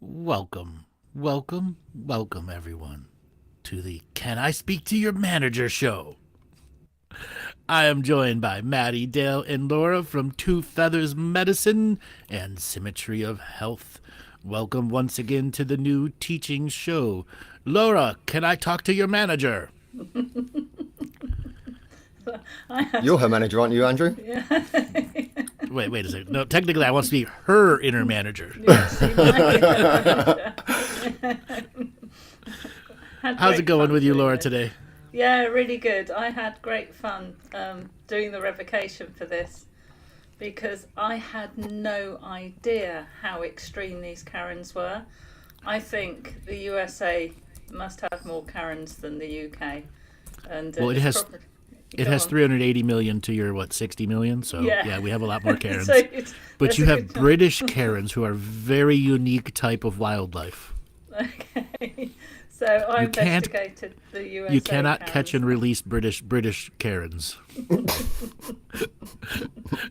Welcome, welcome, everyone, to the Can I Speak to Your Manager show. I am joined by Maty, Dale, and Laura from Two Feathers Medicine and Symmetry of Health. Welcome once again to the new teaching show. Laura, can I talk to your manager? You're her manager, aren't you, Andrew? Yeah. Wait a second. No, technically I want to be her inner manager. Yes, you might. How's it going with you, Laura, today? Yeah, really good. I had great fun doing the revocation for this because I had no idea how extreme these Karens were. I think the USA must have more Karens than the UK. And Well, it has 380 million to your, 60 million? So, yeah we have a lot more Karens. But you have British Karens who are very unique type of wildlife. Okay. So I investigated the USA You cannot Karens. catch and release British Karens.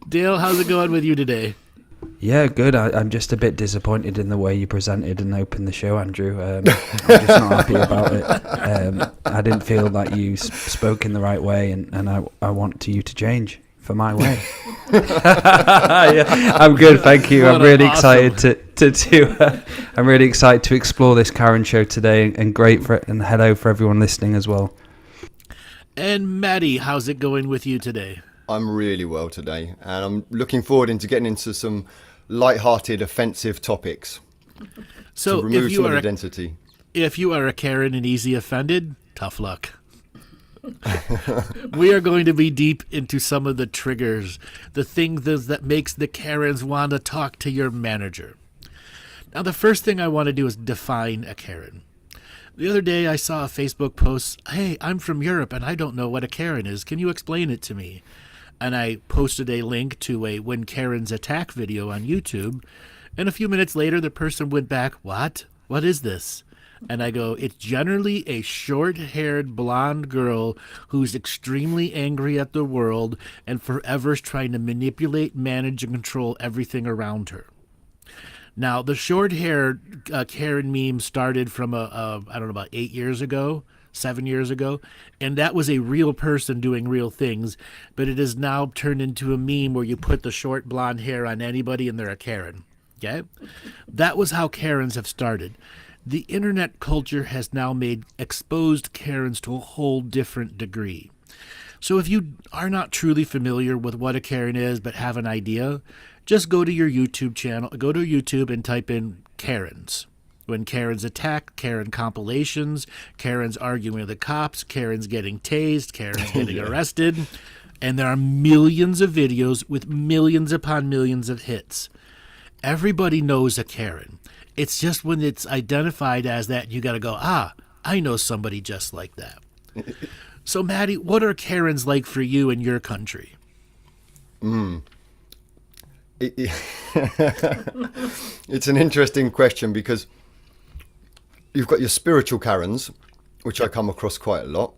Dale, how's it going with you today? Yeah, good. I'm just a bit disappointed in the way you presented and opened the show, Andrew. I'm just not happy about it. I didn't feel like you spoke in the right way, and I want you to change for my way. Yeah, I'm good, thank you. I'm really excited I'm really excited to explore this Karen show today, and hello for everyone listening as well. And Maty, how's it going with you today? I'm really well today, and I'm looking forward into getting into some light-hearted, offensive topics So to remove some of the density. If you are a Karen and easy offended, tough luck. We are going to be deep into some of the triggers, the things that makes the Karens want to talk to your manager. Now, the first thing I want to do is define a Karen. The other day I saw a Facebook post, "Hey, I'm from Europe and I don't know what a Karen is. Can you explain it to me?" And I posted a link to a When Karens Attack video on YouTube. And a few minutes later, the person went back, "What? What is this?" And I go, "It's generally a short-haired blonde girl who's extremely angry at the world and forever's trying to manipulate, manage, and control everything around her." Now, the short-haired Karen meme started from, I don't know, about 7 years ago, and that was a real person doing real things, but it has now turned into a meme where you put the short blonde hair on anybody and they're a Karen, okay? That was how Karens have started. The internet culture has now made exposed Karens to a whole different degree. So if you are not truly familiar with what a Karen is but have an idea, just go to your YouTube channel, go to YouTube and type in Karens. When Karens attack, Karen compilations, Karens arguing with the cops, Karens getting tased, Karens getting arrested. And there are millions of videos with millions upon millions of hits. Everybody knows a Karen. It's just when it's identified as that, you got to go, I know somebody just like that. So, Maty, what are Karens like for you in your country? It's an interesting question because you've got your spiritual Karens, which I come across quite a lot.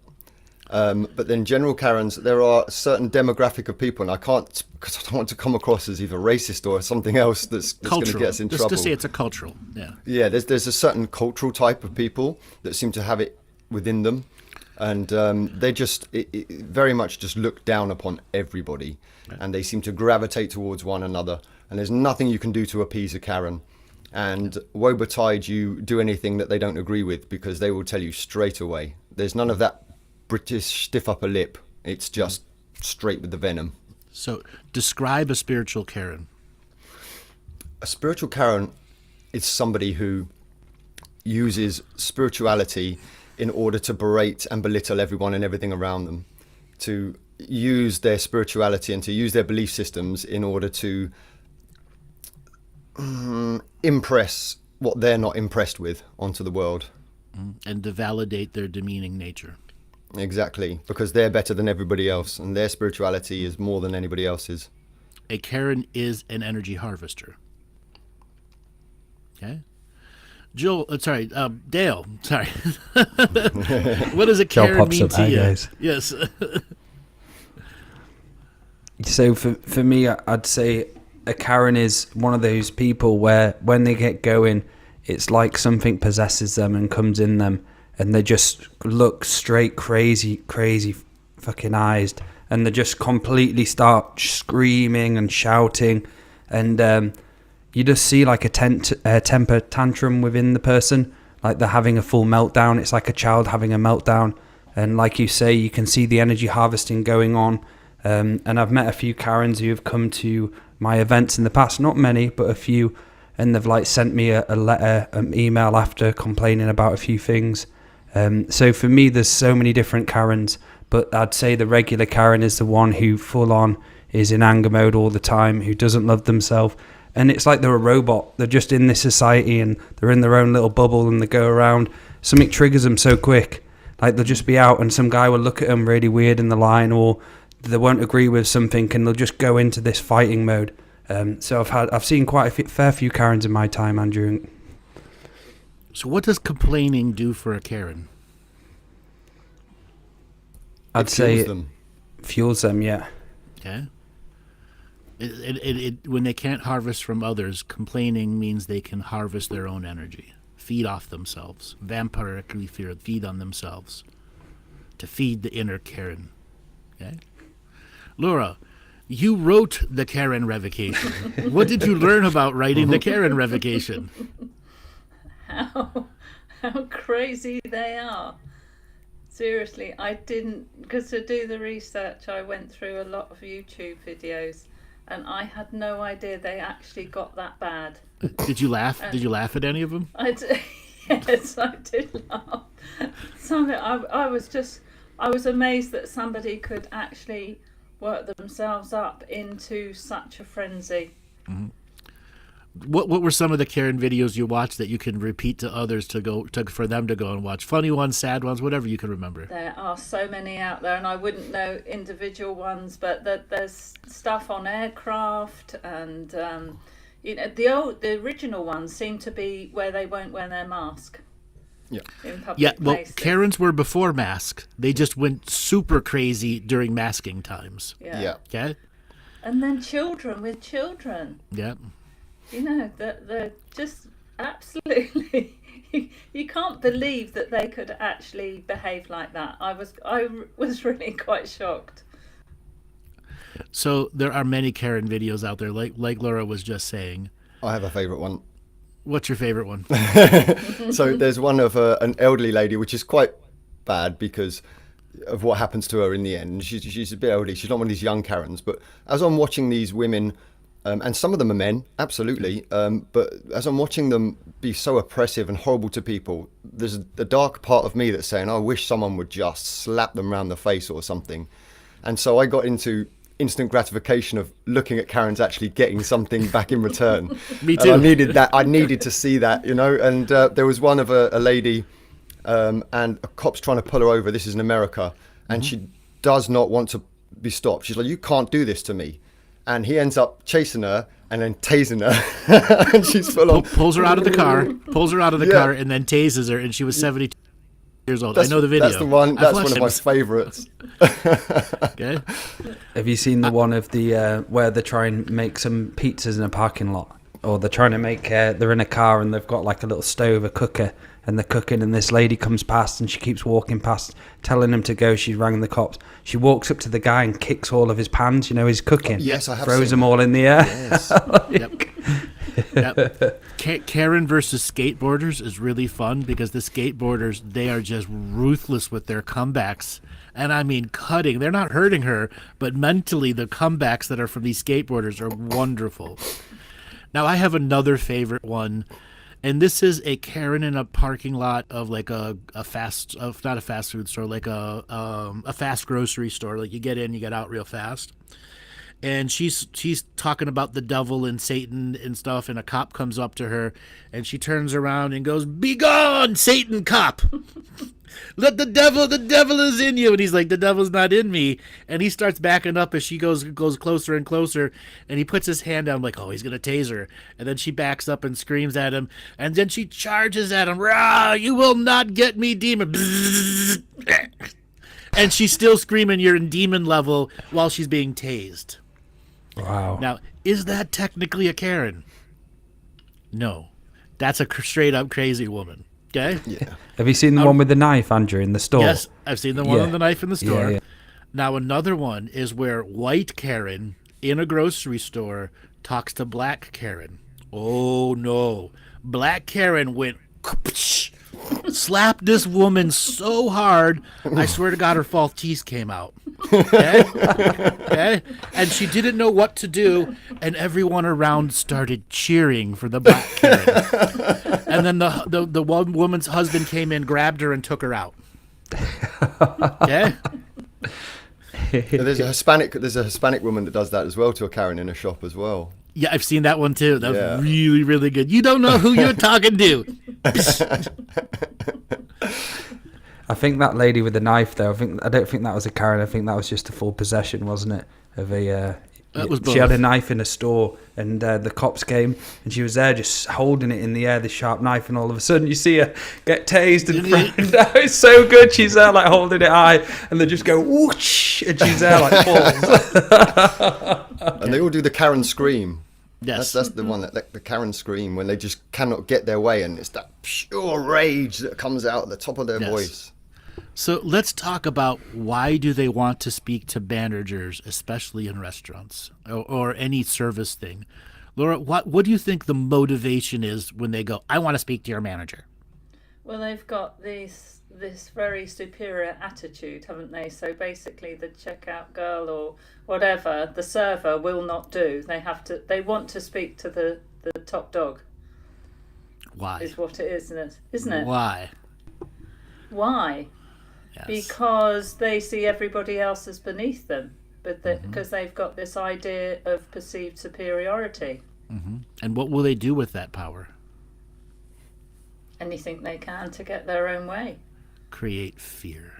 But then general Karens, there are a certain demographic of people, and I can't, because I don't want to come across as either racist or something else that's going to get us in trouble. Just to say it's a cultural, Yeah, there's a certain cultural type of people that seem to have it within them, and they just very much just look down upon everybody, and they seem to gravitate towards one another, and there's nothing you can do to appease a Karen. And woe betide you do anything that they don't agree with, because they will tell you straight away. There's none of that British stiff upper lip. It's just straight with the venom. So describe a spiritual Karen. A spiritual Karen is somebody who uses spirituality in order to berate and belittle everyone and everything around them, to use their spirituality and to use their belief systems in order to impress what they're not impressed with onto the world. And to validate their demeaning nature. Exactly, because they're better than everybody else, and their spirituality is more than anybody else's. A Karen is an energy harvester. Okay? Dale, sorry. What does a Karen mean to you? Guys. Yes. So for me, I'd say a Karen is one of those people where when they get going, it's like something possesses them and comes in them, and they just look straight crazy fucking eyes, and they just completely start screaming and shouting, and you just see like a temper tantrum within the person, like they're having a full meltdown. It's like a child having a meltdown, and like you say, you can see the energy harvesting going on. And I've met a few Karens who have come to my events in the past, not many, but a few, and they've like sent me a letter, an email after complaining about a few things. So for me, there's so many different Karens, but I'd say the regular Karen is the one who full on is in anger mode all the time, who doesn't love themselves. And it's like they're a robot. They're just in this society and they're in their own little bubble, and they go around. Something triggers them so quick. Like they'll just be out and some guy will look at them really weird in the line, or they won't agree with something, and they'll just go into this fighting mode. So I've seen quite a fair few Karens in my time, Andrew. So what does complaining do for a Karen? I'd say it them. fuels them, yeah. Okay. When they can't harvest from others, complaining means they can harvest their own energy, feed off themselves, vampirically feed on themselves, to feed the inner Karen. Okay, Laura, you wrote the Karen Revocation. What did you learn about writing the Karen Revocation? How crazy they are. Seriously, I didn't, because to do the research I went through a lot of YouTube videos, and I had no idea they actually got that bad. Did you laugh? Did you laugh at any of them? Yes, I did laugh. I was amazed that somebody could actually work themselves up into such a frenzy. Mm-hmm. What were some of the Karen videos you watched that you can repeat to others for them to go and watch? Funny ones, sad ones, whatever you can remember. There are so many out there, and I wouldn't know individual ones, but there's stuff on aircraft, and the original ones seem to be where they won't wear their mask. Yeah. In public places. Karens were before mask. They just went super crazy during masking times. Yeah. Okay. And then children with children. Yeah. You know, they're just absolutely. You can't believe that they could actually behave like that. I was really quite shocked. So there are many Karen videos out there, like Laura was just saying. I have a favourite one. What's your favorite one? So there's one of an elderly lady, which is quite bad because of what happens to her in the end. She's a bit elderly. She's not one of these young Karens. But as I'm watching these women, and some of them are men, absolutely. But as I'm watching them be so oppressive and horrible to people, there's the dark part of me that's saying, I wish someone would just slap them round the face or something. And so I got into instant gratification of looking at Karen's actually getting something back in return. Me too. And I needed that. I needed to see that, you know. And there was one of a lady, and a cop's trying to pull her over. This is in America, and she does not want to be stopped. She's like, "You can't do this to me." And he ends up chasing her and then tasing her, and she's full on. Pulls her out of the car, and then tases her, and she was 72 years old. I know the video. That's the one. That's one of my favourites. Okay. Have you seen the one of the where they try and make some pizzas in a parking lot, or they're trying to make? They're in a car and they've got like a little stove, a cooker, and they're cooking. And this lady comes past and she keeps walking past, telling him to go. She's rang the cops. She walks up to the guy and kicks all of his pans. You know, he's cooking. Yes, I have. Throws them all in the air. Yes. Yep. Karen versus skateboarders is really fun because the skateboarders, they are just ruthless with their comebacks. And I mean cutting. They're not hurting her, but mentally the comebacks that are from these skateboarders are wonderful. Now I have another favorite one, and this is a Karen in a parking lot of like not a fast food store, like a fast grocery store. Like you get in, you get out real fast. And she's talking about the devil and Satan and stuff, and a cop comes up to her, and she turns around and goes, "Be gone, Satan cop! Let the devil is in you." And he's like, "The devil's not in me." And he starts backing up as she goes closer and closer, and he puts his hand down like, oh, he's gonna tase her. And then she backs up and screams at him, and then she charges at him, "Rah, you will not get me, demon." And she's still screaming, "You're in demon level," while she's being tased. Wow. Now, is that technically a Karen? No. That's a straight up crazy woman. Okay? Yeah. Have you seen the one with the knife, Andrew, in the store? Yes, I've seen the one with the knife in the store. Yeah, yeah. Now, another one is where white Karen in a grocery store talks to black Karen. Oh, no. Black Karen went, slapped this woman so hard, I swear to God, her false teeth came out. Okay? Okay? And she didn't know what to do, and everyone around started cheering for the black Karen. And then the one woman's husband came in, grabbed her, and took her out. Okay? There's a Hispanic woman that does that as well to a Karen in a shop as well. Yeah, I've seen that one too. That was really, really good. You don't know who you're talking to. I think that lady with the knife, though, I don't think that was a Karen. I think that was just a full possession, wasn't it? Of a. That was she had a both. knife in a store, and the cops came, and she was there just holding it in the air, the sharp knife, and all of a sudden you see her get tased and thrown down. It's so good. She's there like holding it high, and they just go whoosh, and she's there like falls. And they all do the Karen scream. Yes. That's the one, the Karen scream, when they just cannot get their way, and it's that pure rage that comes out at the top of their voice. So let's talk about why do they want to speak to managers, especially in restaurants or any service thing. Laura, what do you think the motivation is when they go, I want to speak to your manager? Well, they've got this very superior attitude, haven't they? So basically the checkout girl or whatever, the server will not do. They want to speak to the top dog. Why? Is what it is, isn't it? Why? Why? Yes. Because they see everybody else as beneath them, but because they've got this idea of perceived superiority. Mm-hmm. And what will they do with that power? Anything they can to get their own way. Create fear.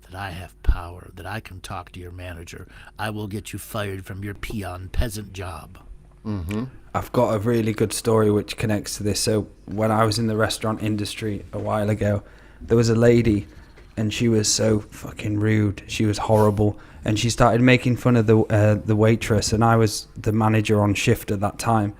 That I have power, that I can talk to your manager. I will get you fired from your peon peasant job. Mm-hmm. I've got a really good story which connects to this. So when I was in the restaurant industry a while ago, there was a lady, and she was so fucking rude. She was horrible, and she started making fun of the waitress, and I was the manager on shift at that time,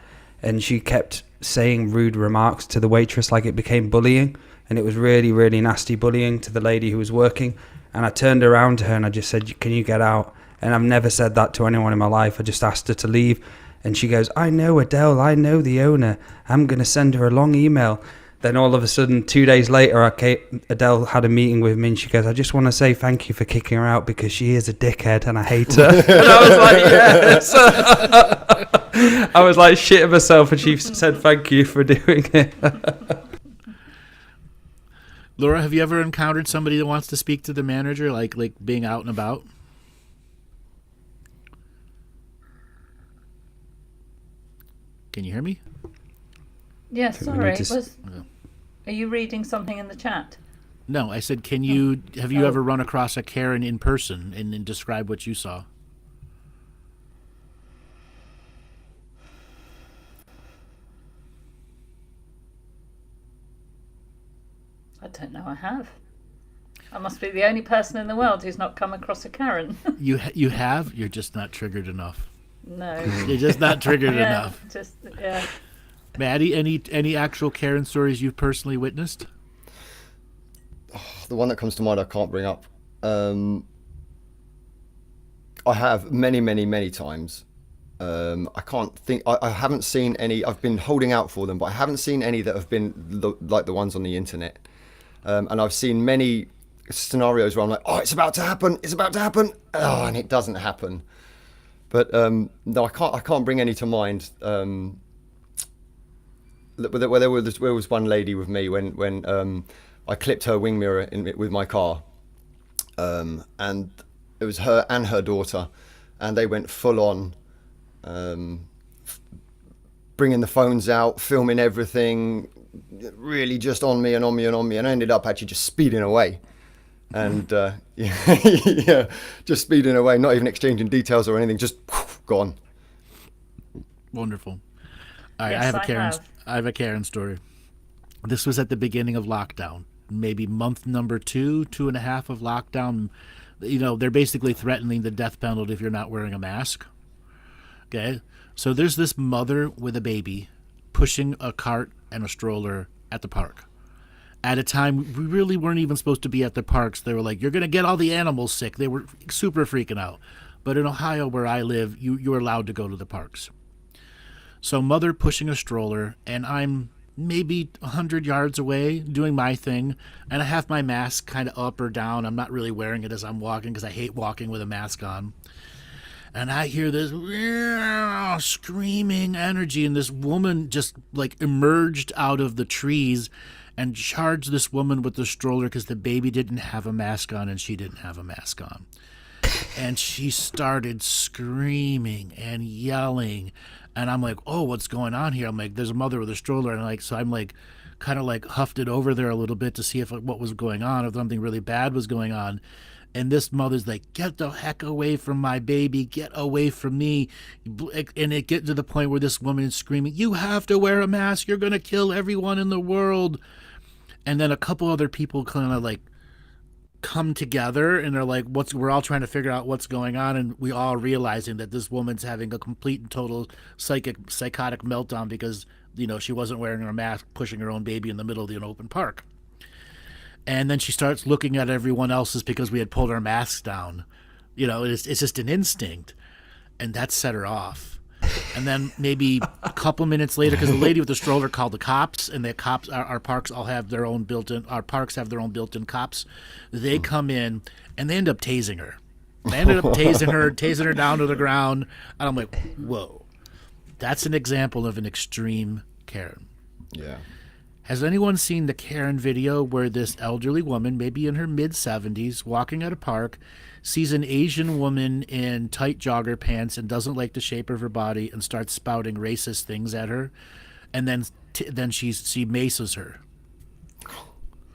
and she kept saying rude remarks to the waitress, like it became bullying, and it was really, really nasty bullying to the lady who was working. And I turned around to her and I just said, "Can you get out?" And I've never said that to anyone in my life. I just asked her to leave, and she goes, "I know Adele, I know the owner. I'm going to send her a long email." Then all of a sudden, 2 days later, Adele had a meeting with me, and she goes, "I just want to say thank you for kicking her out because she is a dickhead and I hate her." And I was like, yes. I was like shitting myself, and she said thank you for doing it. Laura, have you ever encountered somebody that wants to speak to the manager, like being out and about? Can you hear me? Yes, think we need sorry. to Are you reading something in the chat? No, I said, have you ever run across a Karen in person and describe what you saw? I don't know, I have. I must be the only person in the world who's not come across a Karen. You have? You're just not triggered enough. No. You're just not triggered enough. Yeah. Maddie, any actual Karen stories you've personally witnessed? The one that comes to mind I can't bring up. I have many times. I can't think. I haven't seen any. I've been holding out for them, but I haven't seen any that have been like the ones on the internet. And I've seen many scenarios where I'm like, "Oh, it's about to happen! It's about to happen!" Oh, and it doesn't happen. But no, I can't bring any to mind. Where there was one lady with me when I clipped her wing mirror with my car, and it was her and her daughter, and they went full on, bringing the phones out, filming everything, really just on me, and I ended up actually just speeding away, and yeah, just speeding away, not even exchanging details or anything, just gone. Wonderful. All right, Yes, I have a Karen story. This was at the beginning of lockdown, maybe month number 2.5 of lockdown. You know, they're basically threatening the death penalty if you're not wearing a mask. Okay, so there's this mother with a baby pushing a cart and a stroller at the park. At a time we really weren't even supposed to be at the parks. They were like, you're going to get all the animals sick. They were super freaking out. But in Ohio, where I live, you're allowed to go to the parks. So mother pushing a stroller, and I'm maybe 100 yards away doing my thing, and I have my mask kind of up or down. I'm not really wearing it as I'm walking because I hate walking with a mask on. And I hear this screaming energy, and this woman just like emerged out of the trees and charged this woman with the stroller because the baby didn't have a mask on and she didn't have a mask on. And she started screaming and yelling. And I'm like, oh, what's going on here? I'm like, there's a mother with a stroller. And I'm like, kind of like huffed it over there a little bit to see if what was going on, if something really bad was going on. And this mother's like, get the heck away from my baby. Get away from me. And it gets to the point where this woman is screaming, you have to wear a mask. You're going to kill everyone in the world. And then a couple other people kind of like come together and they're like, we're all trying to figure out what's going on. And we all realizing that this woman's having a complete and total psychotic meltdown because, she wasn't wearing her mask, pushing her own baby in the middle of an open park. And then she starts looking at everyone else's because we had pulled our masks down. It's just an instinct. And that set her off. And then maybe a couple minutes later, because the lady with the stroller called the cops, and the cops, our parks all have their own our parks have their own built-in cops. They come in and they end up tasing her. They ended up tasing her down to the ground. And I'm like, whoa, that's an example of an extreme Karen. Yeah. Has anyone seen the Karen video where this elderly woman, maybe in her mid-70s, walking at a park, sees an Asian woman in tight jogger pants and doesn't like the shape of her body and starts spouting racist things at her, and then she maces her.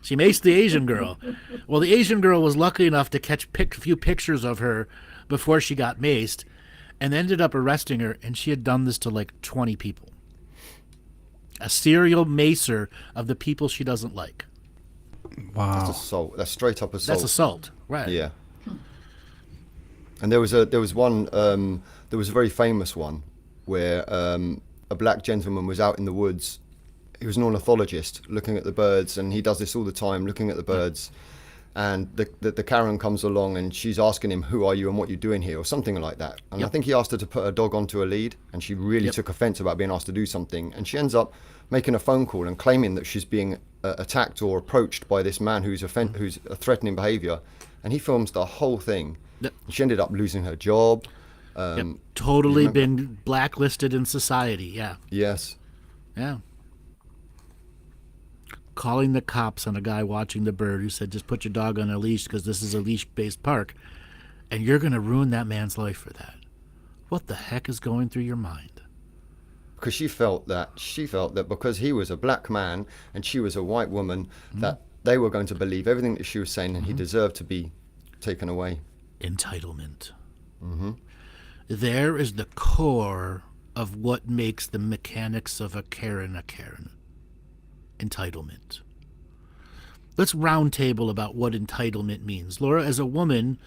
She maced the Asian girl. Well, the Asian girl was lucky enough to catch a few pictures of her before she got maced and ended up arresting her, and she had done this to like 20 people. A serial macer of the people she doesn't like. Wow. That's assault. That's straight up assault. That's assault, right? Yeah. And there was a very famous one where a black gentleman was out in the woods. He was an ornithologist looking at the birds, and he does this all the time, looking at the birds. And the Karen comes along and she's asking him, who are you and what you're doing here, or something like that. And I think he asked her to put her dog onto a lead, and she really took offense about being asked to do something. And she ends up making a phone call and claiming that she's being attacked or approached by this man who's a threatening behavior. And he films the whole thing. Yep. She ended up losing her job. Totally been blacklisted in society, yeah. Yes. Yeah. Calling the cops on a guy watching the bird who said, just put your dog on a leash because this is a leash-based park. And you're going to ruin that man's life for that. What the heck is going through your mind? Because she felt that because he was a black man and she was a white woman, that they were going to believe everything that she was saying, and he deserved to be taken away. Entitlement. There is the core of what makes the mechanics of a Karen. Entitlement. Let's round table about what entitlement means. Laura, as a woman,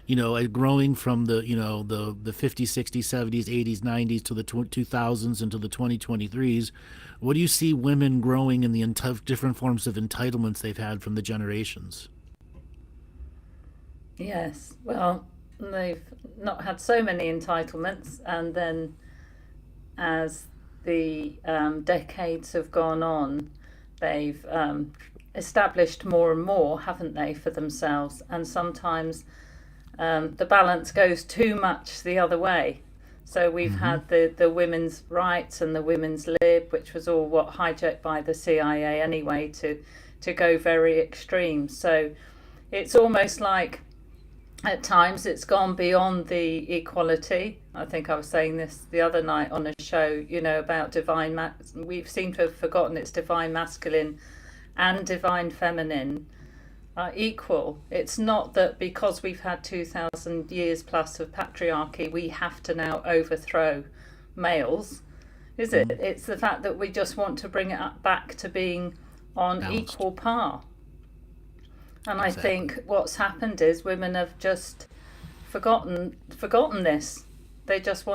growing from the 50s, 60s, 70s, 80s, 90s to the 2000s into the 2023s, what do you see women growing in the different forms of entitlements they've had from the generations? Yes, well, they've not had so many entitlements, and then as the decades have gone on, they've established more and more, haven't they, for themselves? And sometimes the balance goes too much the other way. So we've had the women's rights and the women's lib, which was all hijacked by the CIA anyway, to go very extreme. So it's almost like at times it's gone beyond the equality. I think I was saying this the other night on a show, about we seem to have forgotten it's divine masculine and divine feminine are equal. It's not that because we've had 2,000 years plus of patriarchy, we have to now overthrow males, is it? It's the fact that we just want to bring it back to being on balanced, equal par. And Exactly. I think what's happened is women have just forgotten this. They just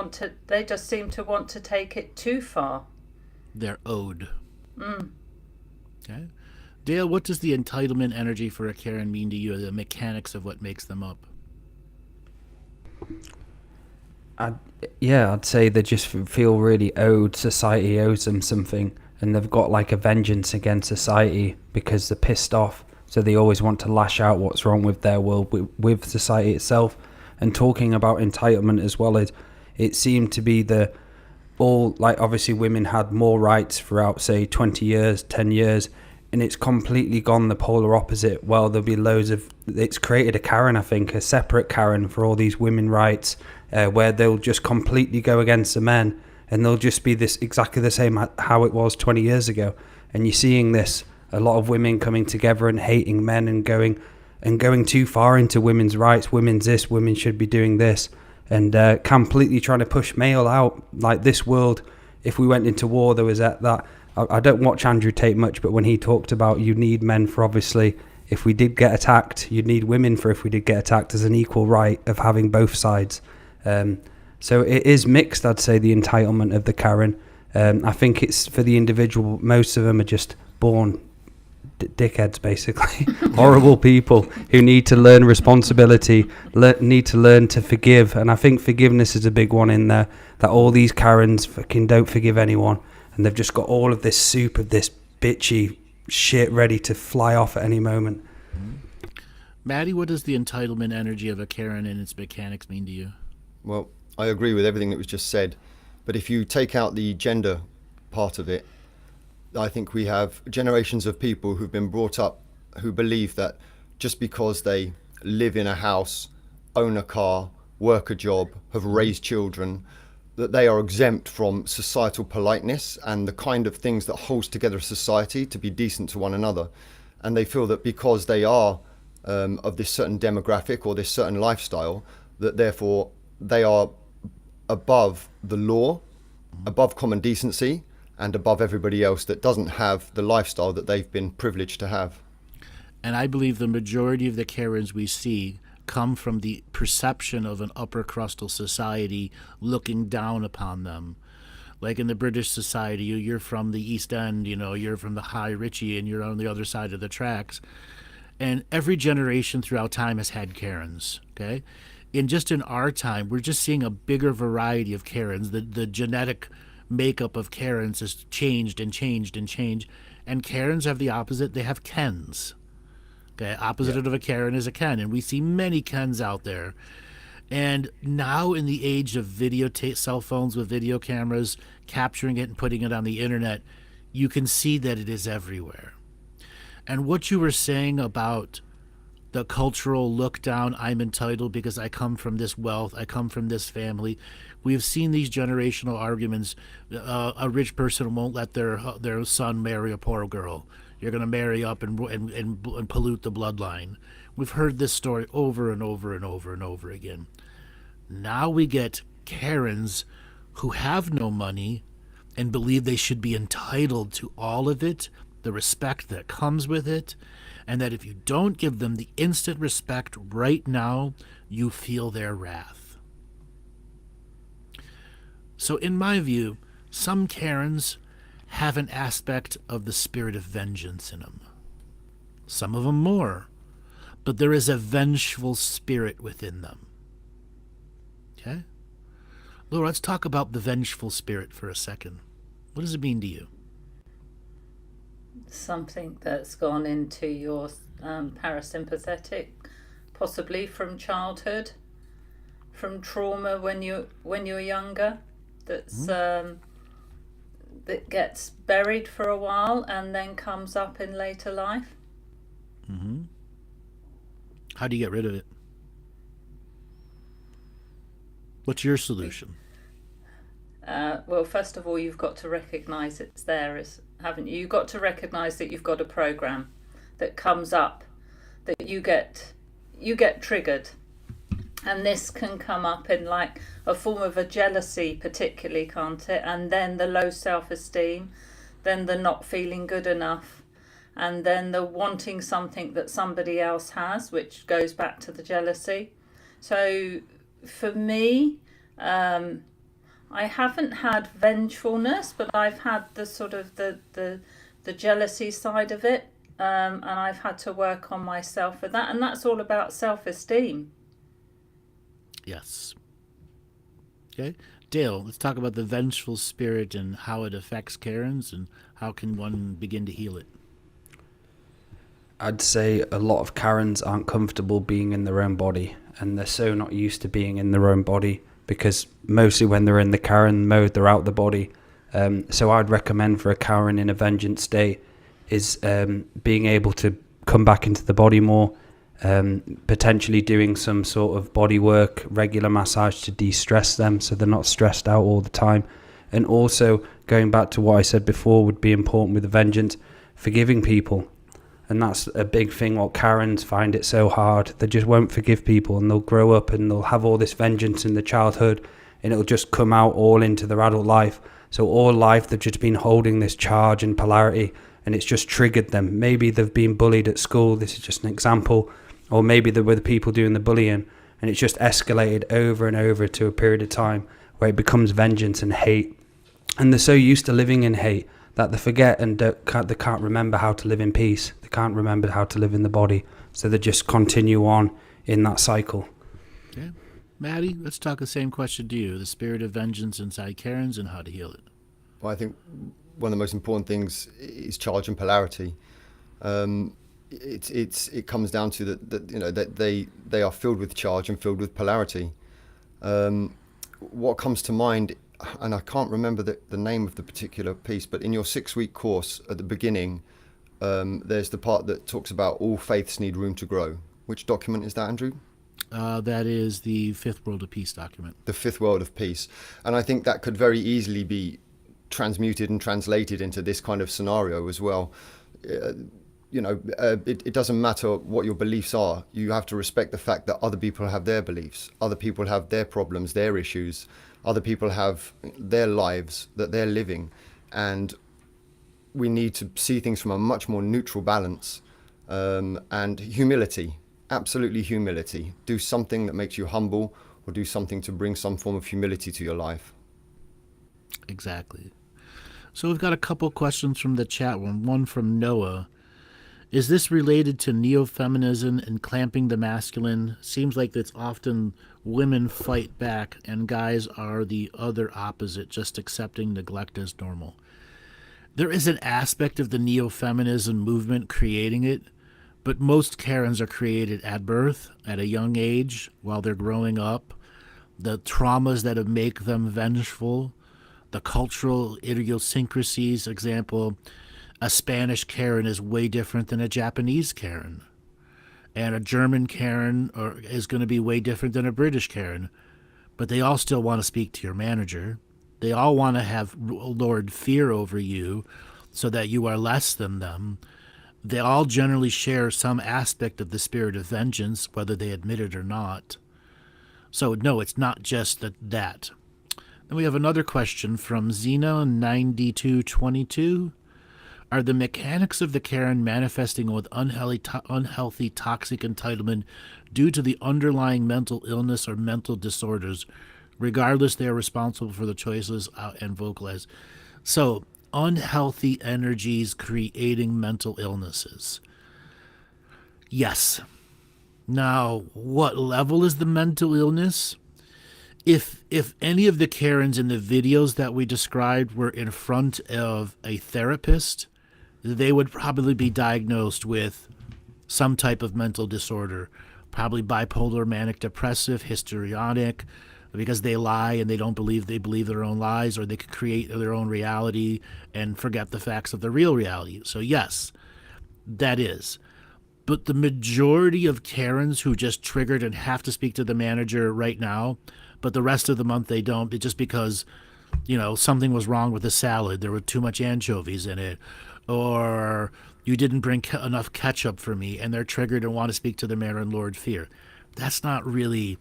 seem to want to take it too far. they're owed. Okay. Dale, what does the entitlement energy for a Karen mean to you, the mechanics of what makes them up? I'd say they just feel really owed. Society owes them something, and they've got like a vengeance against society because they're pissed off. So they always want to lash out what's wrong with their world, with society itself. And talking about entitlement as well, it seemed to be obviously women had more rights throughout, say, 20 years, 10 years, and it's completely gone the polar opposite. Well, there'll be it's created a Karen, I think, a separate Karen for all these women rights, where they'll just completely go against the men, and they'll just be this exactly the same how it was 20 years ago. And you're seeing this, a lot of women coming together and hating men and going too far into women's rights, women's this, women should be doing this, and completely trying to push male out. Like this world, if we went into war, there was that. I don't watch Andrew Tate much, but when he talked about you need men for, obviously, if we did get attacked, you'd need women for if we did get attacked, as an equal right of having both sides. So it is mixed, I'd say, the entitlement of the Karen. I think it's for the individual. Most of them are just born dickheads, basically. Horrible people who need to learn responsibility, need to learn to forgive. And I think forgiveness is a big one in there, that all these Karens fucking don't forgive anyone. And they've just got all of this soup of this bitchy shit ready to fly off at any moment. Maty, what does the entitlement energy of a Karen and its mechanics mean to you? Well, I agree with everything that was just said. But if you take out the gender part of it, I think we have generations of people who've been brought up who believe that just because they live in a house, own a car, work a job, have raised children, that they are exempt from societal politeness and the kind of things that holds together a society to be decent to one another. And they feel that because they are of this certain demographic or this certain lifestyle, that therefore they are above the law, above common decency, and above everybody else that doesn't have the lifestyle that they've been privileged to have. And I believe the majority of the Karens we see come from the perception of an upper crustal society looking down upon them. Like in the British society, you're from the East End, you're from the High Ritchie, and you're on the other side of the tracks. And every generation throughout time has had Karens, okay? In our time, we're just seeing a bigger variety of Karens. The genetic makeup of Karens has changed and changed and changed. And Karens have the opposite. They have Kens. Okay, opposite of a Karen is a Ken, and we see many Kens out there. And now in the age of cell phones with video cameras, capturing it and putting it on the internet, you can see that it is everywhere. And what you were saying about the cultural look down, I'm entitled because I come from this wealth, I come from this family. We have seen these generational arguments. A rich person won't let their son marry a poor girl. You're going to marry up and pollute the bloodline. We've heard this story over and over and over and over again. Now we get Karens who have no money and believe they should be entitled to all of it, the respect that comes with it, and that if you don't give them the instant respect right now, you feel their wrath. So in my view, some Karens have an aspect of the spirit of vengeance in them. Some of them more, but there is a vengeful spirit within them. Okay? Laura, let's talk about the vengeful spirit for a second. What does it mean to you? Something that's gone into your parasympathetic, possibly from childhood, from trauma when you're younger, that gets buried for a while and then comes up in later life. Mm-hmm. How do you get rid of it? What's your solution? Well, first of all, you've got to recognise it's there, haven't you? You've got to recognise that you've got a program that comes up, that you get triggered. And this can come up in like a form of a jealousy, particularly, can't it? And then the low self-esteem, then the not feeling good enough, and then the wanting something that somebody else has, which goes back to the jealousy. So for me, I haven't had vengefulness, but I've had the sort of the jealousy side of it, and I've had to work on myself with that, and that's all about self-esteem. Yes. Okay. Dale, let's talk about the vengeful spirit and how it affects Karens, and how can one begin to heal it. I'd say a lot of Karens aren't comfortable being in their own body, and they're so not used to being in their own body, because mostly when they're in the Karen mode, they're out the body. So I'd recommend for a Karen in a vengeance state is being able to come back into the body more, potentially doing some sort of body work, regular massage to de-stress them so they're not stressed out all the time. And also, going back to what I said before would be important with the vengeance, forgiving people. And that's a big thing. What Karens find it so hard. They just won't forgive people, and they'll grow up and they'll have all this vengeance in their childhood, and it'll just come out all into their adult life. So all life they've just been holding this charge and polarity, and it's just triggered them. Maybe they've been bullied at school. This is just an example. Or maybe they were the people doing the bullying, and it's just escalated over and over to a period of time where it becomes vengeance and hate. And they're so used to living in hate that they forget and they can't remember how to live in peace. They can't remember how to live in the body. So they just continue on in that cycle. Okay. Maty, let's talk the same question to you. The spirit of vengeance inside Karens and how to heal it. Well, I think one of the most important things is charge and polarity. It comes down to that they are filled with charge and filled with polarity. What comes to mind, and I can't remember the name of the particular piece, but in your 6-week course at the beginning, there's the part that talks about all faiths need room to grow. Which document is that, Andrew? That is the Fifth World of Peace document. The Fifth World of Peace. And I think that could very easily be transmuted and translated into this kind of scenario as well. It doesn't matter what your beliefs are. You have to respect the fact that other people have their beliefs. Other people have their problems, their issues. Other people have their lives that they're living. And we need to see things from a much more neutral balance, and humility. Absolutely humility. Do something that makes you humble, or do something to bring some form of humility to your life. Exactly. So we've got a couple questions from the chat room. One from Noah. Is this related to neo-feminism and clamping the masculine? Seems like it's often women fight back and guys are the other opposite, just accepting neglect as normal. There is an aspect of the neo-feminism movement creating it, but most Karens are created at birth, at a young age, while they're growing up. The traumas that make them vengeful, the cultural idiosyncrasies, example, a Spanish Karen is way different than a Japanese Karen. And a German Karen is going to be way different than a British Karen. But they all still want to speak to your manager. They all want to have lord fear over you so that you are less than them. They all generally share some aspect of the spirit of vengeance, whether they admit it or not. So, no, it's not just that. Then we have another question from Xena9222. Are the mechanics of the Karen manifesting with unhealthy toxic entitlement due to the underlying mental illness or mental disorders? Regardless, they are responsible for the choices and vocalize. So, unhealthy energies creating mental illnesses. Yes. Now, what level is the mental illness? If any of the Karens in the videos that we described were in front of a therapist, they would probably be diagnosed with some type of mental disorder, probably bipolar, manic depressive, histrionic, because they lie and they believe their own lies, or they could create their own reality and forget the facts of the real reality. So yes, that is. But the majority of Karens who just triggered and have to speak to the manager right now, but the rest of the month they don't, it's just because, something was wrong with the salad. There were too much anchovies in it, or you didn't bring enough ketchup for me, and they're triggered and want to speak to the mayor and Lord Fear. That's not really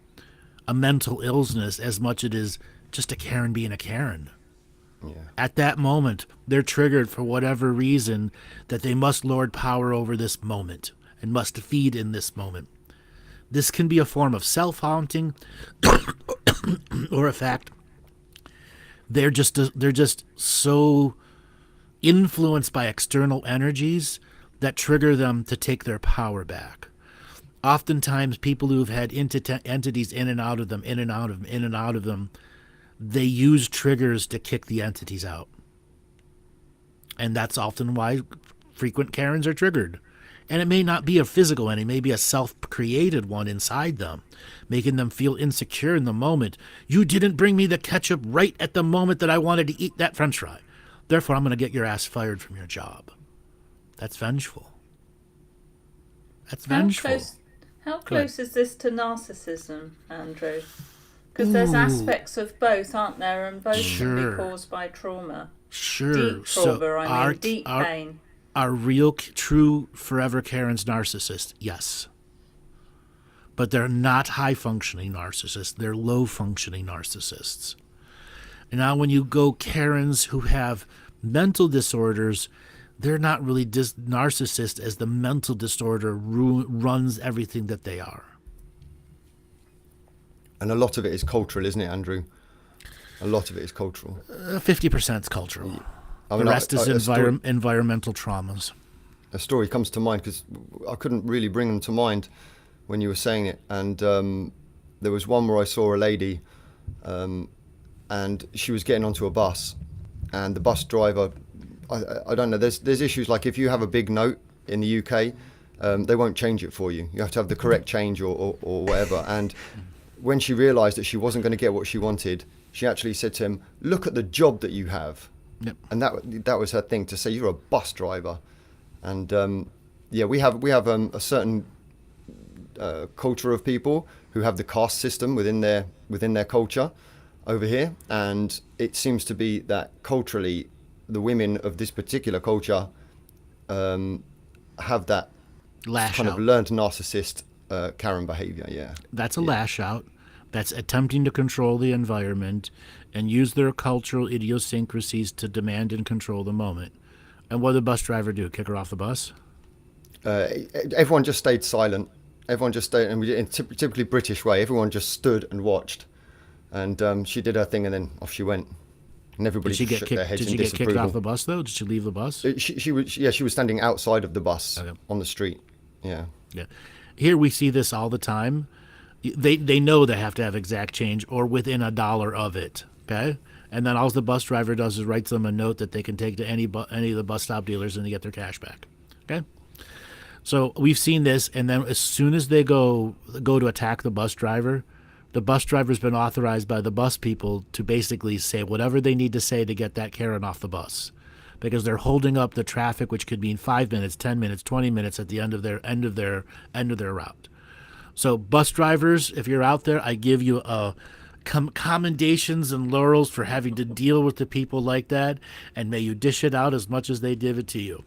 a mental illness as much as it is just a Karen being a Karen. Yeah. At that moment, they're triggered for whatever reason that they must lord power over this moment and must feed in this moment. This can be a form of self-haunting or a fact they're just so influenced by external energies that trigger them to take their power back. Oftentimes, people who've had entities in and out of them, they use triggers to kick the entities out. And that's often why frequent Karens are triggered. And it may not be a physical one, it may be a self-created one inside them, making them feel insecure in the moment. You didn't bring me the ketchup right at the moment that I wanted to eat that French fry. Therefore, I'm going to get your ass fired from your job. That's vengeful. That's vengeful. How close is this to narcissism, Andrew? Because there's aspects of both, aren't there? And both can be caused by trauma. Sure. Deep trauma, deep pain. Are real, true, forever Karens narcissists? Yes. But they're not high-functioning narcissists. They're low-functioning narcissists. And now when you go Karens who have mental disorders, they're not really narcissists, as the mental disorder runs everything that they are. And a lot of it is cultural, isn't it, Andrew? A lot of it is cultural. 50% is cultural. I mean, the rest is environmental traumas. A story comes to mind because I couldn't really bring them to mind when you were saying it. And there was one where I saw a lady and she was getting onto a bus, and the bus driver, I don't know, there's issues like if you have a big note in the UK, they won't change it for you. You have to have the correct change or whatever. And when she realised that she wasn't going to get what she wanted, she actually said to him, "Look at the job that you have." Yep. And that was her thing, to say you're a bus driver. And we have a certain culture of people who have the caste system within their culture over here, and it seems to be that culturally the women of this particular culture have that kind of learned narcissist Karen behavior. Yeah, that's a lash out. That's attempting to control the environment and use their cultural idiosyncrasies to demand and control the moment. And what did the bus driver do? Kick her off the bus? Everyone just stayed silent. Everyone just stayed, and in typically British way, everyone just stood and watched. And she did her thing, and then off she went. And everybody shook their heads in disapproval. Did she get kicked off the bus, though? Did she leave the bus? She was standing outside of the bus on the street. Yeah. Here we see this all the time. They know they have to have exact change or within $1 of it, okay? And then all the bus driver does is writes them a note that they can take to any of the bus stop dealers and they get their cash back, okay? So we've seen this, and then as soon as they go to attack the bus driver's been authorized by the bus people to basically say whatever they need to say to get that Karen off the bus, because they're holding up the traffic, which could mean 5 minutes, 10 minutes, 20 minutes at the end of their route. So bus drivers, if you're out there, I give you commendations and laurels for having to deal with the people like that, and may you dish it out as much as they give it to you.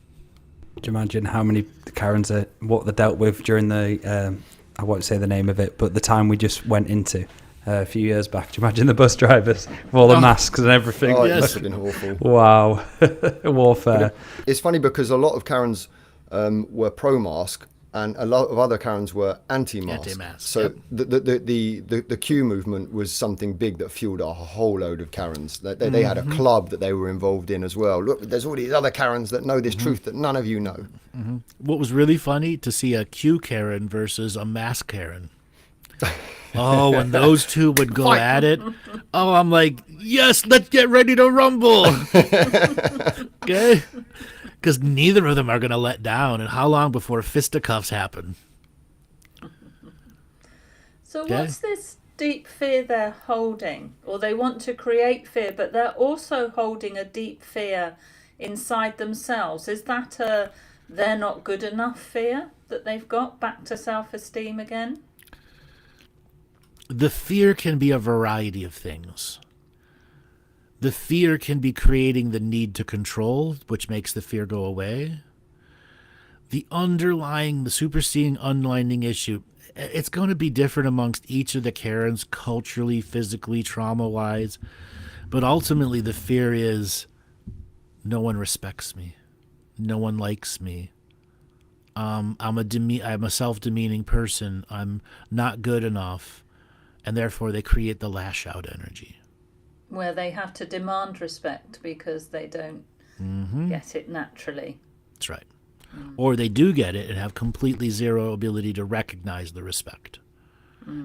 Do you imagine how many Karens what they dealt with during the, I won't say the name of it, but the time we just went into a few years back? Do you imagine the bus drivers with all the masks and everything? Oh, it must have been awful. Wow. Warfare. It's funny because a lot of Karens were pro-mask, and a lot of other Karens were anti-mask. So the Q movement was something big that fueled a whole load of Karens. They had a club that they were involved in as well. Look, there's all these other Karens that know this truth that none of you know. Mm-hmm. What was really funny to see a Q Karen versus a mask Karen. Oh, when those two would go at it. Oh, I'm like, yes, let's get ready to rumble. Okay? Because neither of them are going to let down. And how long before fisticuffs happen? So what's this deep fear they're holding? Or they want to create fear, but they're also holding a deep fear inside themselves. Is that a they're not good enough fear that they've got, back to self-esteem again? The fear can be a variety of things. The fear can be creating the need to control, which makes the fear go away. The superseding underlying issue, it's going to be different amongst each of the Karens, culturally, physically, trauma-wise. But ultimately, the fear is, no one respects me. No one likes me. I'm a self-demeaning person. I'm not good enough. And therefore, they create the lash-out energy. where they have to demand respect because they don't get it naturally. That's right. Or they do get it and have completely zero ability to recognize the respect.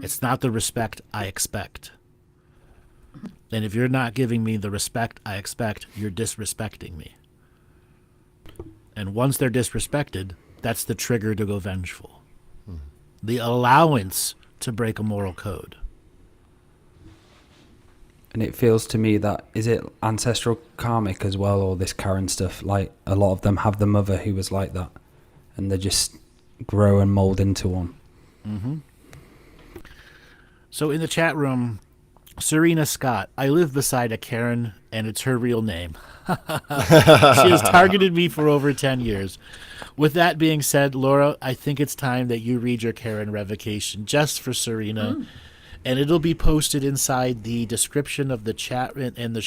It's not the respect I expect. And if you're not giving me the respect I expect, you're disrespecting me. And once they're disrespected, that's the trigger to go vengeful. The allowance to break a moral code. And it feels to me that, is it ancestral karmic as well, or this Karen stuff? Like, a lot of them have the mother who was like that, and they just grow and mold into one. Mm-hmm. So in the chat room, Serena Scott, I live beside a Karen, and it's her real name. She has targeted me for over 10 years. With that being said, Laura, I think it's time that you read your Karen revocation just for Serena. And it'll be posted inside the description of the chat and the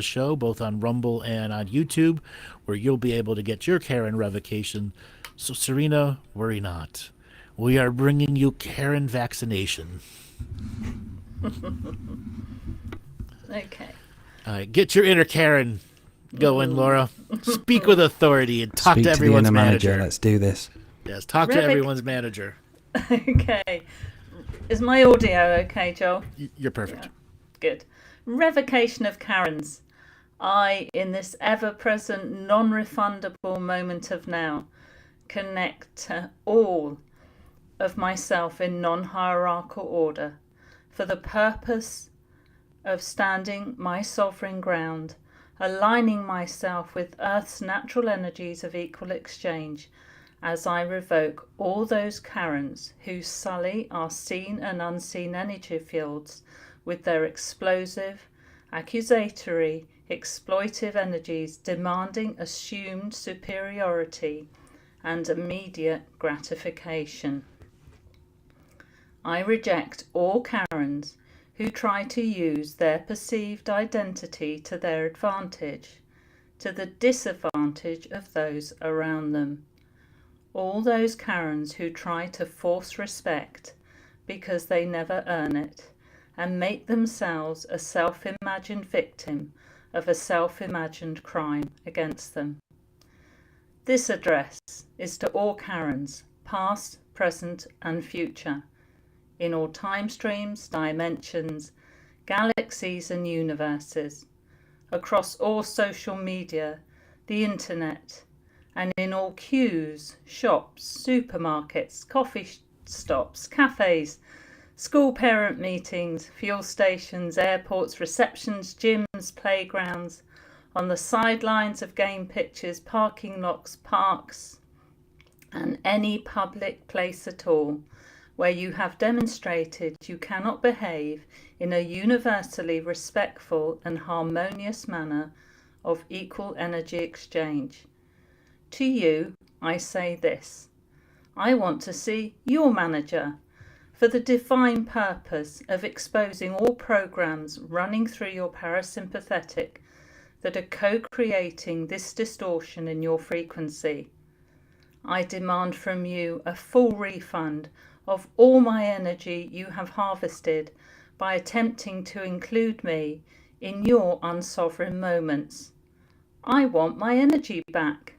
show, both on Rumble and on YouTube, where you'll be able to get your Karen revocation. So, Serena, worry not. We are bringing you Karen vaccination. Okay. All right, get your inner Karen going, Laura. Speak with authority and talk Speak to the everyone's inner manager. Let's do this. Yes, talk to everyone's manager. Okay. Is my audio okay, Joel? You're perfect. Yeah. Good. Revocation of Karens. I, in this ever-present, non-refundable moment of now, connect to all of myself in non-hierarchal order for the purpose of standing my sovereign ground, aligning myself with Earth's natural energies of equal exchange, as I revoke all those Karens who sully our seen and unseen energy fields with their explosive, accusatory, exploitive energies demanding assumed superiority and immediate gratification. I reject all Karens who try to use their perceived identity to their advantage, to the disadvantage of those around them. All those Karens who try to force respect because they never earn it and make themselves a self-imagined victim of a self-imagined crime against them. This address is to all Karens, past, present and future, in all time streams, dimensions, galaxies and universes, across all social media, the internet, and in all queues, shops, supermarkets, coffee stops, cafes, school parent meetings, fuel stations, airports, receptions, gyms, playgrounds, on the sidelines of game pitches, parking lots, parks, and any public place at all where you have demonstrated you cannot behave in a universally respectful and harmonious manner of equal energy exchange. To you, I say this: I want to see your manager for the divine purpose of exposing all programs running through your parasympathetic that are co-creating this distortion in your frequency. I demand from you a full refund of all my energy you have harvested by attempting to include me in your unsovereign moments. I want my energy back.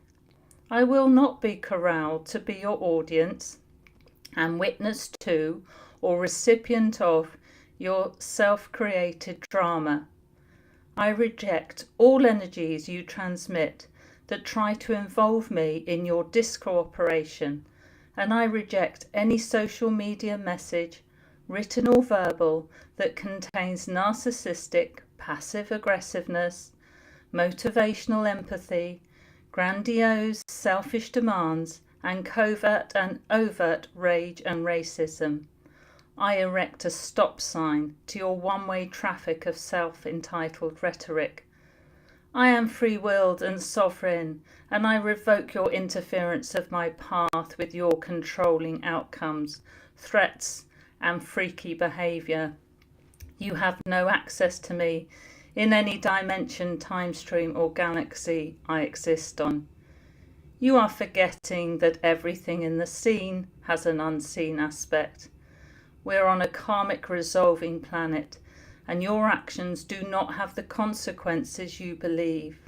I will not be corralled to be your audience and witness to or recipient of your self-created drama. I reject all energies you transmit that try to involve me in your discooperation, and I reject any social media message, written or verbal, that contains narcissistic, passive aggressiveness, motivational empathy, grandiose, selfish demands, and covert and overt rage and racism. I erect a stop sign to your one-way traffic of self-entitled rhetoric. I am free-willed and sovereign, and I revoke your interference of my path with your controlling outcomes, threats, and freaky behaviour. You have no access to me in any dimension, time stream, or galaxy I exist on. You are forgetting that everything in the seen has an unseen aspect. We're on a karmic resolving planet, and your actions do not have the consequences you believe.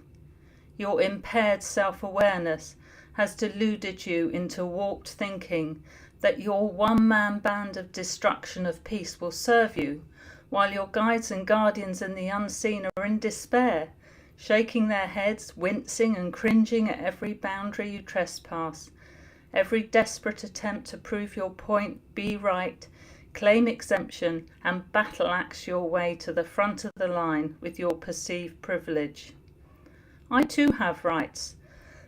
Your impaired self-awareness has deluded you into warped thinking that your one-man band of destruction of peace will serve you, while your guides and guardians in the unseen are in despair, shaking their heads, wincing and cringing at every boundary you trespass, every desperate attempt to prove your point, be right, claim exemption, and battle-axe your way to the front of the line with your perceived privilege. I too have rights.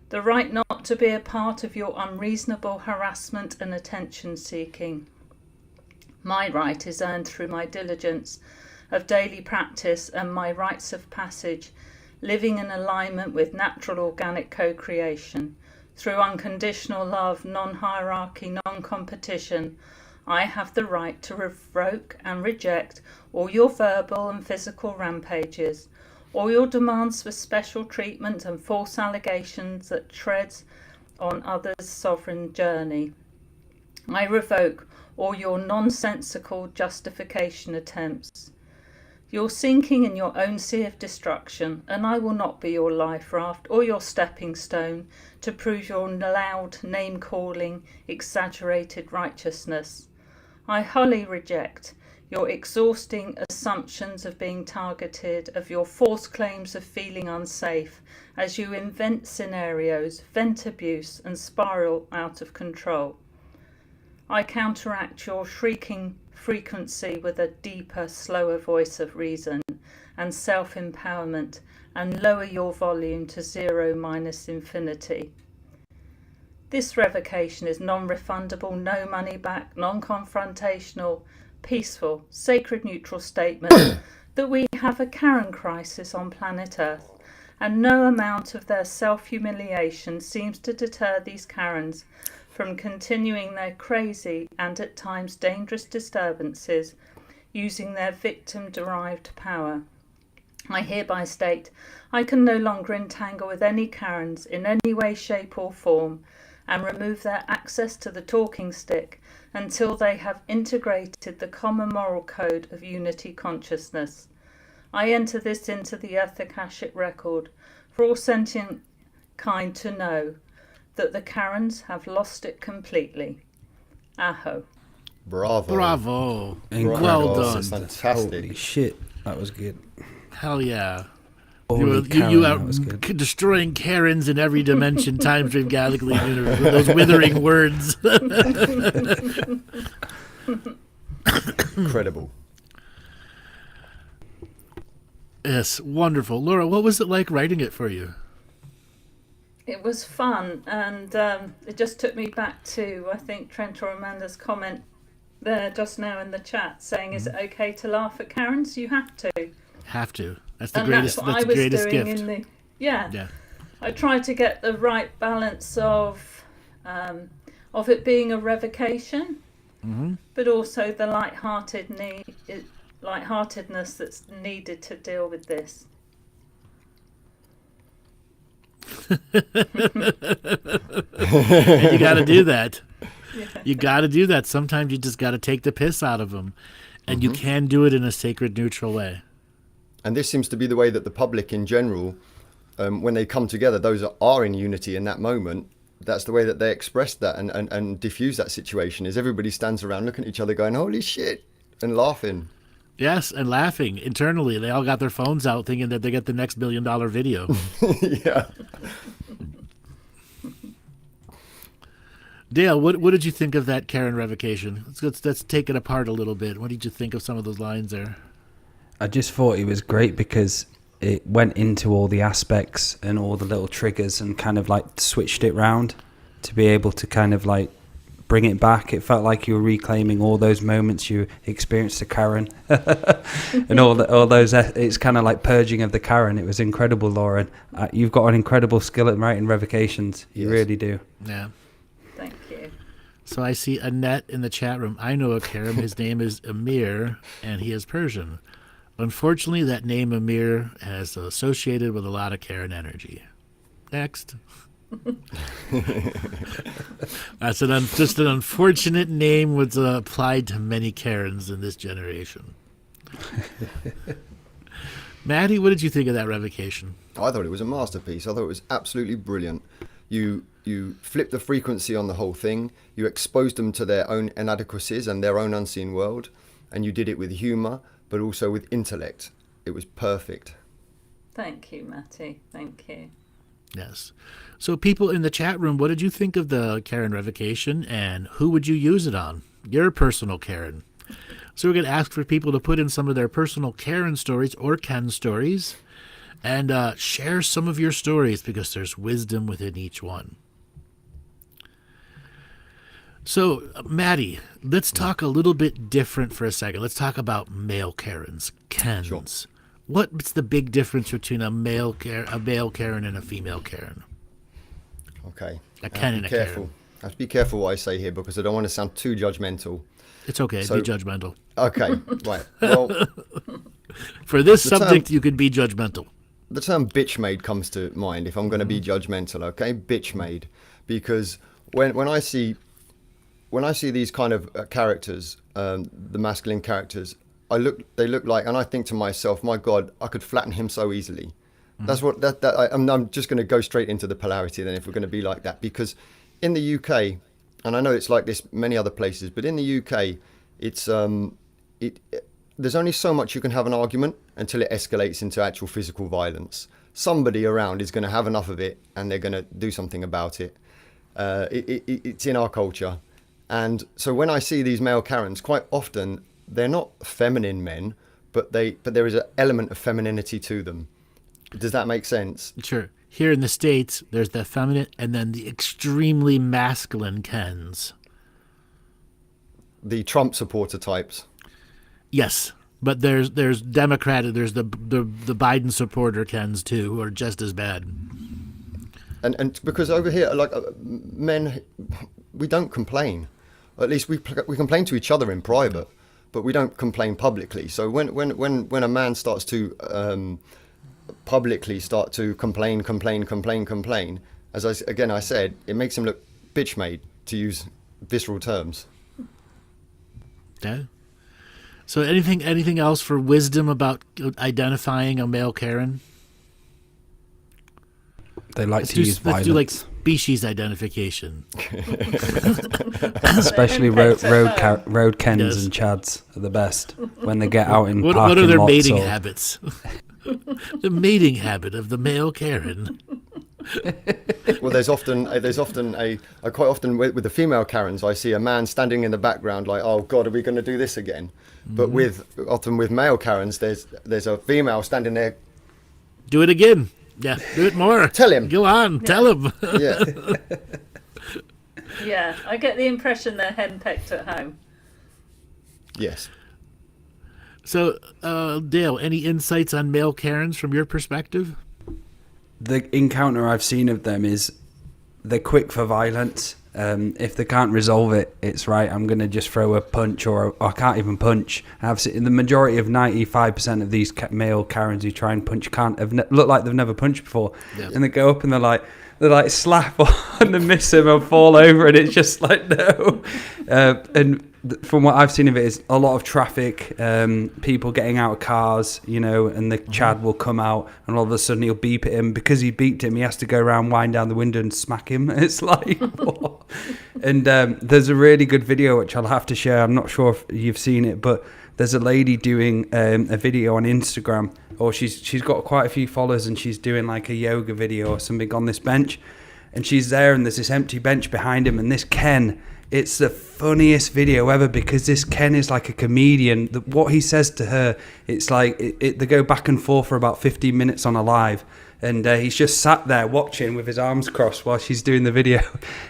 The right not to be a part of your unreasonable harassment and attention-seeking. My right is earned through my diligence of daily practice and my rites of passage, living in alignment with natural organic co-creation. Through unconditional love, non-hierarchy, non-competition, I have the right to revoke and reject all your verbal and physical rampages, all your demands for special treatment and false allegations that treads on others' sovereign journey. I revoke all your nonsensical justification attempts. You're sinking in your own sea of destruction, and I will not be your life raft or your stepping stone to prove your loud name-calling, exaggerated righteousness. I wholly reject your exhausting assumptions of being targeted, of your false claims of feeling unsafe, as you invent scenarios, vent abuse, and spiral out of control. I counteract your shrieking frequency with a deeper, slower voice of reason and self-empowerment, and lower your volume to 0 minus infinity. This revocation is non-refundable, no money back, non-confrontational, peaceful, sacred neutral statement that we have a Karen crisis on planet Earth, and no amount of their self-humiliation seems to deter these Karens from continuing their crazy and at times dangerous disturbances using their victim-derived power. I hereby state I can no longer entangle with any Karens in any way, shape or form, and remove their access to the talking stick until they have integrated the common moral code of unity consciousness. I enter this into the Earth Akashic record for all sentient kind to know that the Karens have lost it completely. Aho. Bravo. Bravo. Incredible. Well done. Fantastic. Holy shit, that was good. Hell yeah. Holy Karen, you that are was good. destroying Karens in every dimension, time stream, Galactic universe with those withering words. Incredible. Yes, wonderful. Laura, what was it like writing it for you? It was fun, and it just took me back to, I think, Trent or Amanda's comment there just now in the chat saying, is it okay to laugh at Karens? You have to. Have to. That's the And greatest. that's what That's I the was greatest doing gift. in the yeah. Yeah. I tried to get the right balance of it being a revocation, but also the lightheartedness that's needed to deal with this. And you got to do that. Yeah. You got to do that. Sometimes you just got to take the piss out of them, and you can do it in a sacred, neutral way. And this seems to be the way that the public in general, when they come together, those that are in unity in that moment, that's the way that they express that and diffuse that situation, is everybody stands around looking at each other going, holy shit, and laughing. Yes, and laughing internally. They all got their phones out thinking that they get the next $1 billion video. Yeah. Dale, what did you think of that Karen revocation? Let's take it apart a little bit. What did you think of some of those lines there? I just thought it was great because it went into all the aspects and all the little triggers and kind of like switched it round to be able to kind of like bring it back. It felt like you were reclaiming all those moments you experienced to Karen and all those. It's kind of like purging of the Karen. It was incredible, Lauren. You've got an incredible skill at writing revocations. You really do. Yeah. Thank you. So I see Annette in the chat room. I know a Karen. His name is Amir, and he is Persian. Unfortunately, that name Amir has associated with a lot of Karen energy. Next. That's just an unfortunate name was applied to many Karens in this generation. Maty, what did you think of that revocation? I thought it was a masterpiece. I thought it was absolutely brilliant. You flipped the frequency on the whole thing. You exposed them to their own inadequacies and their own unseen world, and you did it with humour, but also with intellect. It was perfect. Thank you, Maty. Thank you. Yes. So people in the chat room, what did you think of the Karen revocation, and who would you use it on? Your personal Karen. So we're going to ask for people to put in some of their personal Karen stories or Ken stories, and share some of your stories, because there's wisdom within each one. So, Maty, let's talk a little bit different for a second. Let's talk about male Karens, Kens. Sure. What's the big difference between a male Karen and a female Karen? Okay. A Ken and a Karen. I have to be careful what I say here, because I don't want to sound too judgmental. It's okay. So- be judgmental. Okay, right. Well, For this The subject, you could be judgmental. the term bitch made comes to mind if I'm going to be judgmental, okay? Bitch made. Because when I see these kind of characters, the masculine characters, they look like, and I think to myself, my God, I could flatten him so easily. That's what I'm just going to go straight into the polarity then, if we're going to be like that, because in the UK, and I know it's like this many other places, but in the UK, it's there's only so much you can have an argument until it escalates into actual physical violence. Somebody around is going to have enough of it, and they're going to do something about it. It's in our culture. And so when I see these male Karens, quite often they're not feminine men, but there is an element of femininity to them. Does that make sense? Sure. Here in the States, there's the feminine and then the extremely masculine Kens. The Trump supporter types. Yes, but there's Democratic, there's the Biden supporter Kens too, who are just as bad. And because over here, like men, we don't complain. At least we complain to each other in private, but we don't complain publicly. So when a man starts to publicly start to complain, as I said, it makes him look bitch made, to use visceral terms. Okay. So anything else for wisdom about identifying a male Karen? They like to use Let's do like violence. species identification. Especially Impacts road at road Kens Yes. and Chads are the best when they get out in What parking are their lots mating or- habits? The mating habit of the male Karen. Well, there's often quite often with the female Karens, I see a man standing in the background like, oh God, are we going to do this again? But often with male Karens, there's a female standing there. Do it again. Yeah, do it more. Tell him. Go on, tell him. Yeah. Yeah, I get the impression they're henpecked at home. Yes. So, Dale, any insights on male Karens from your perspective? The encounter I've seen of them is they're quick for violence. If they can't resolve it, it's right, I'm going to just throw a punch, or I can't even punch. I've seen the majority of 95% of these male Karens who try and punch look like they've never punched before. Yeah. And they go up and they're like slap on and miss him and fall over, and it's just like, no. From what I've seen of it, is a lot of traffic, people getting out of cars, and the Chad will come out, and all of a sudden he'll beep at him. Because he beeped him, he has to go around, wind down the window and smack him. It's like, what? And there's a really good video which I'll have to share. I'm not sure if you've seen it, but there's a lady doing a video on Instagram, or she's got quite a few followers, and she's doing like a yoga video or something on this bench, and she's there, and there's this empty bench behind him, and this Ken. It's the funniest video ever, because this Ken is like a comedian. What he says to her, it's like they go back and forth for about 15 minutes on a live. And he's just sat there watching with his arms crossed while she's doing the video.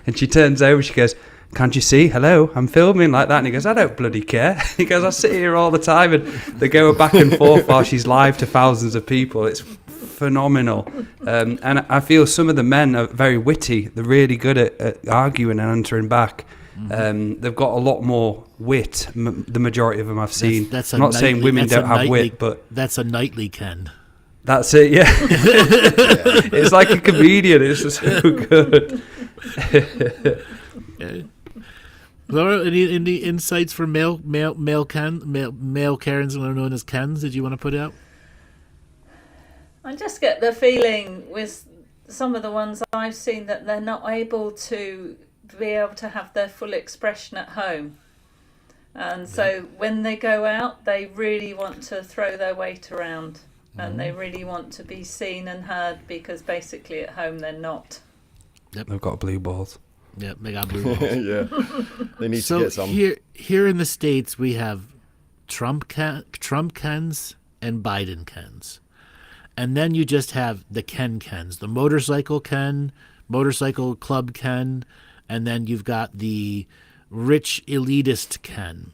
And she turns over, she goes, "Can't you see? Hello, I'm filming," like that. And he goes, "I don't bloody care." He goes, "I sit here all the time." And they go back and forth while she's live to thousands of people. It's phenomenal. And I feel some of the men are very witty. They're really good at arguing and answering back. They've got a lot more wit. The majority of them I've seen. That's I'm not saying women don't have wit, but that's a nightly Ken. that's it. Yeah, it's like a comedian. It's just so good. Okay. Laura, any insights for male Karens known as Kens? Did you want to put out? I just get the feeling with some of the ones I've seen that they're not able to have their full expression at home. And so when they go out, they really want to throw their weight around, and they really want to be seen and heard, because basically at home they're not. Yep. They've got blue balls. Yep, they got blue balls. Yeah, they need to get some. Here in the States, we have Trump Kens and Biden Kens. And then you just have the Kens, the motorcycle Ken, motorcycle club Ken, and then you've got the rich elitist Ken.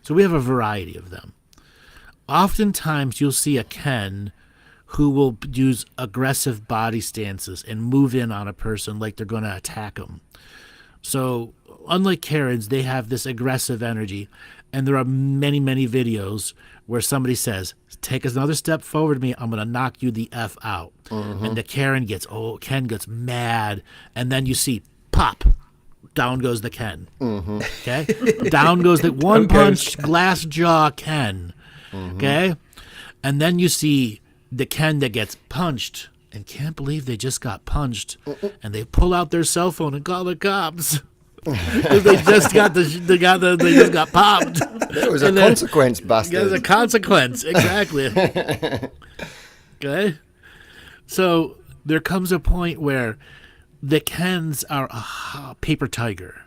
So we have a variety of them. Oftentimes you'll see a Ken who will use aggressive body stances and move in on a person like they're going to attack them. So unlike Karens, they have this aggressive energy. And there are many, many videos where somebody says, take another step forward to me, I'm going to knock you the F out. And the Ken gets mad. And then you see, pop, down goes the Ken. Okay? Down goes the one punch, glass jaw Ken. Okay? And then you see the Ken that gets punched and can't believe they just got punched. And they pull out their cell phone and call the cops. They just got they just got popped. There was a consequence, bastard. There's a consequence, exactly. Okay, so there comes a point where the Kens are a paper tiger,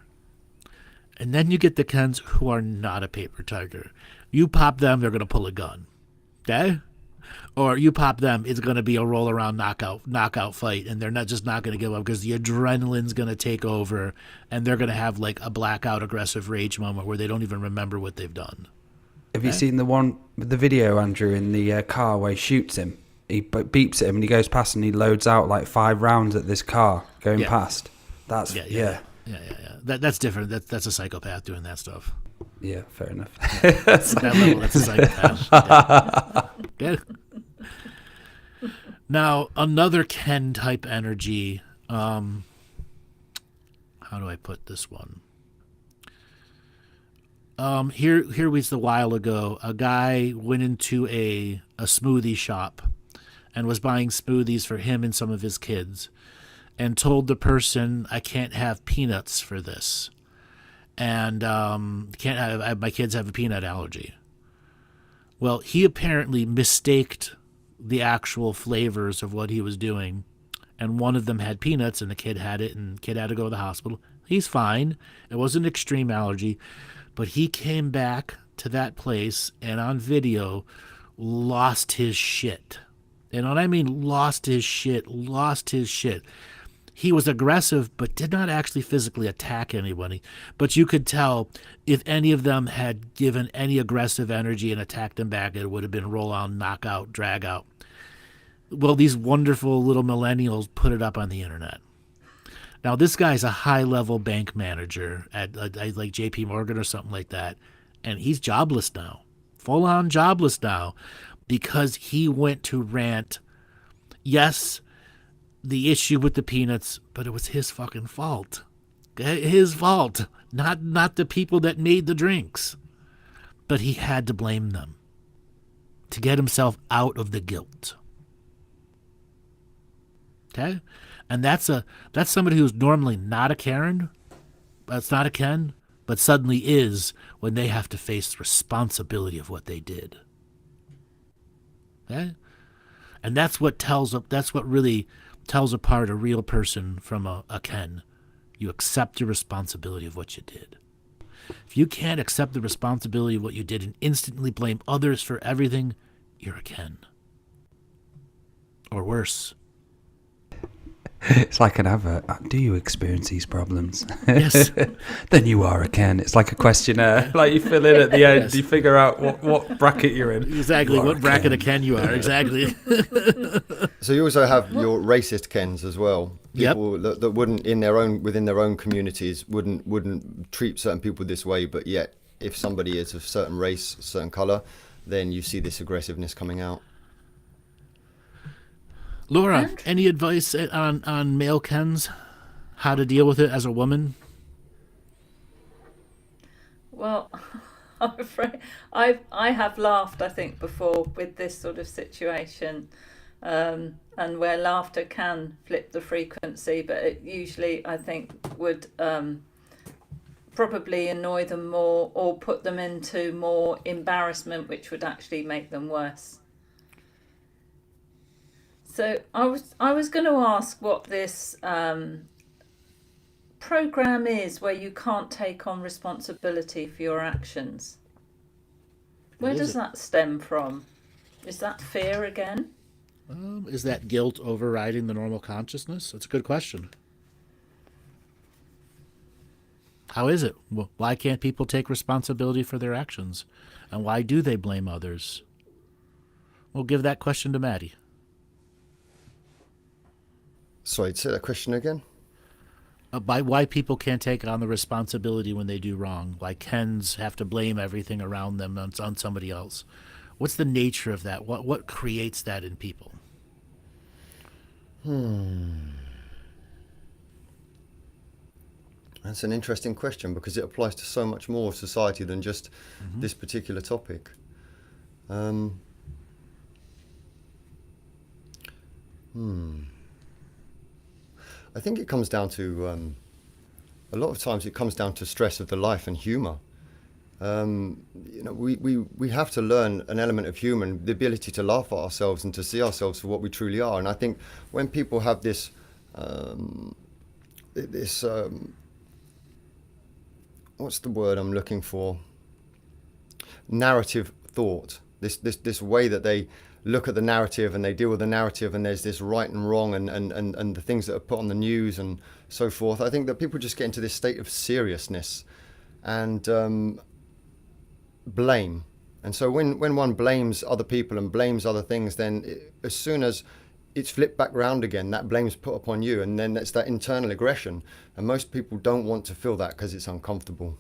and then you get the Kens who are not a paper tiger. You pop them, they're gonna pull a gun. Okay. Or you pop them, it's going to be a roll-around knockout fight, and they're not going to give up because the adrenaline's going to take over, and they're going to have like a blackout aggressive rage moment where they don't even remember what they've done. Have you seen the video, Andrew, in the car where he shoots him? He beeps at him, and he goes past, and he loads out like 5 rounds at this car going past. That's yeah. That's different. That's a psychopath doing that stuff. Yeah, fair enough. That level, that's a psychopath. Yeah. Good. Now, another Ken type energy. How do I put this one? Here was a while ago. A guy went into a smoothie shop and was buying smoothies for him and some of his kids, and told the person, "I can't have peanuts for this, and my kids have a peanut allergy." Well, he apparently mistaked the actual flavors of what he was doing, and one of them had peanuts, and the kid had it, and the kid had to go to the hospital. He's fine. It was an extreme allergy, but he came back to that place and on video lost his shit. And what I mean lost his shit. He was aggressive, but did not actually physically attack anybody. But you could tell if any of them had given any aggressive energy and attacked them back, it would have been roll on, knockout, drag out. Well, these wonderful little millennials put it up on the internet. Now, this guy's a high-level bank manager at like J.P. Morgan or something like that, and he's jobless now, full-on jobless now, because he went to rant. Yes, the issue with the peanuts, but it was his fucking fault. His fault, not the people that made the drinks. But he had to blame them to get himself out of the guilt. Okay? And that's somebody who's normally not a Karen, that's not a Ken, but suddenly is when they have to face the responsibility of what they did. Okay? And that's what really tells apart a real person from a Ken. You accept the responsibility of what you did. If you can't accept the responsibility of what you did and instantly blame others for everything, you're a Ken. Or worse. It's like an advert. Do you experience these problems? Yes. Then you are a Ken. It's like a questionnaire. Like you fill in at the end. Yes. You figure out what bracket you're in. Exactly. What bracket of Ken you are. Exactly. So you also have your racist Kens as well. People that wouldn't within their own communities wouldn't treat certain people this way, but yet if somebody is of certain race, certain color, then you see this aggressiveness coming out. Laura, any advice on male Kens? How to deal with it as a woman? Well, I'm afraid I have laughed, I think, before with this sort of situation, and where laughter can flip the frequency, but it usually, I think, would probably annoy them more or put them into more embarrassment, which would actually make them worse. So I was going to ask what this program is where you can't take on responsibility for your actions. Where does that stem from? Is that fear again? Is that guilt overriding the normal consciousness? That's a good question. How is it? Well, why can't people take responsibility for their actions? And why do they blame others? We'll give that question to Maty. Sorry, say that question again. By why people can't take on the responsibility when they do wrong. Why Kens have to blame everything around them on somebody else. What's the nature of that? What creates that in people? That's an interesting question because it applies to so much more of society than just this particular topic. I think it comes down to, a lot of times it comes down to stress of the life and humour. We have to learn an element of humour and the ability to laugh at ourselves and to see ourselves for what we truly are. And I think when people have this what's the word I'm looking for? Narrative thought. This way that they look at the narrative and they deal with the narrative, and there's this right and wrong and the things that are put on the news and so forth. I think that people just get into this state of seriousness and blame. And so when one blames other people and blames other things, then as soon as it's flipped back round again, that blame's put upon you, and then it's that internal aggression. And most people don't want to feel that because it's uncomfortable.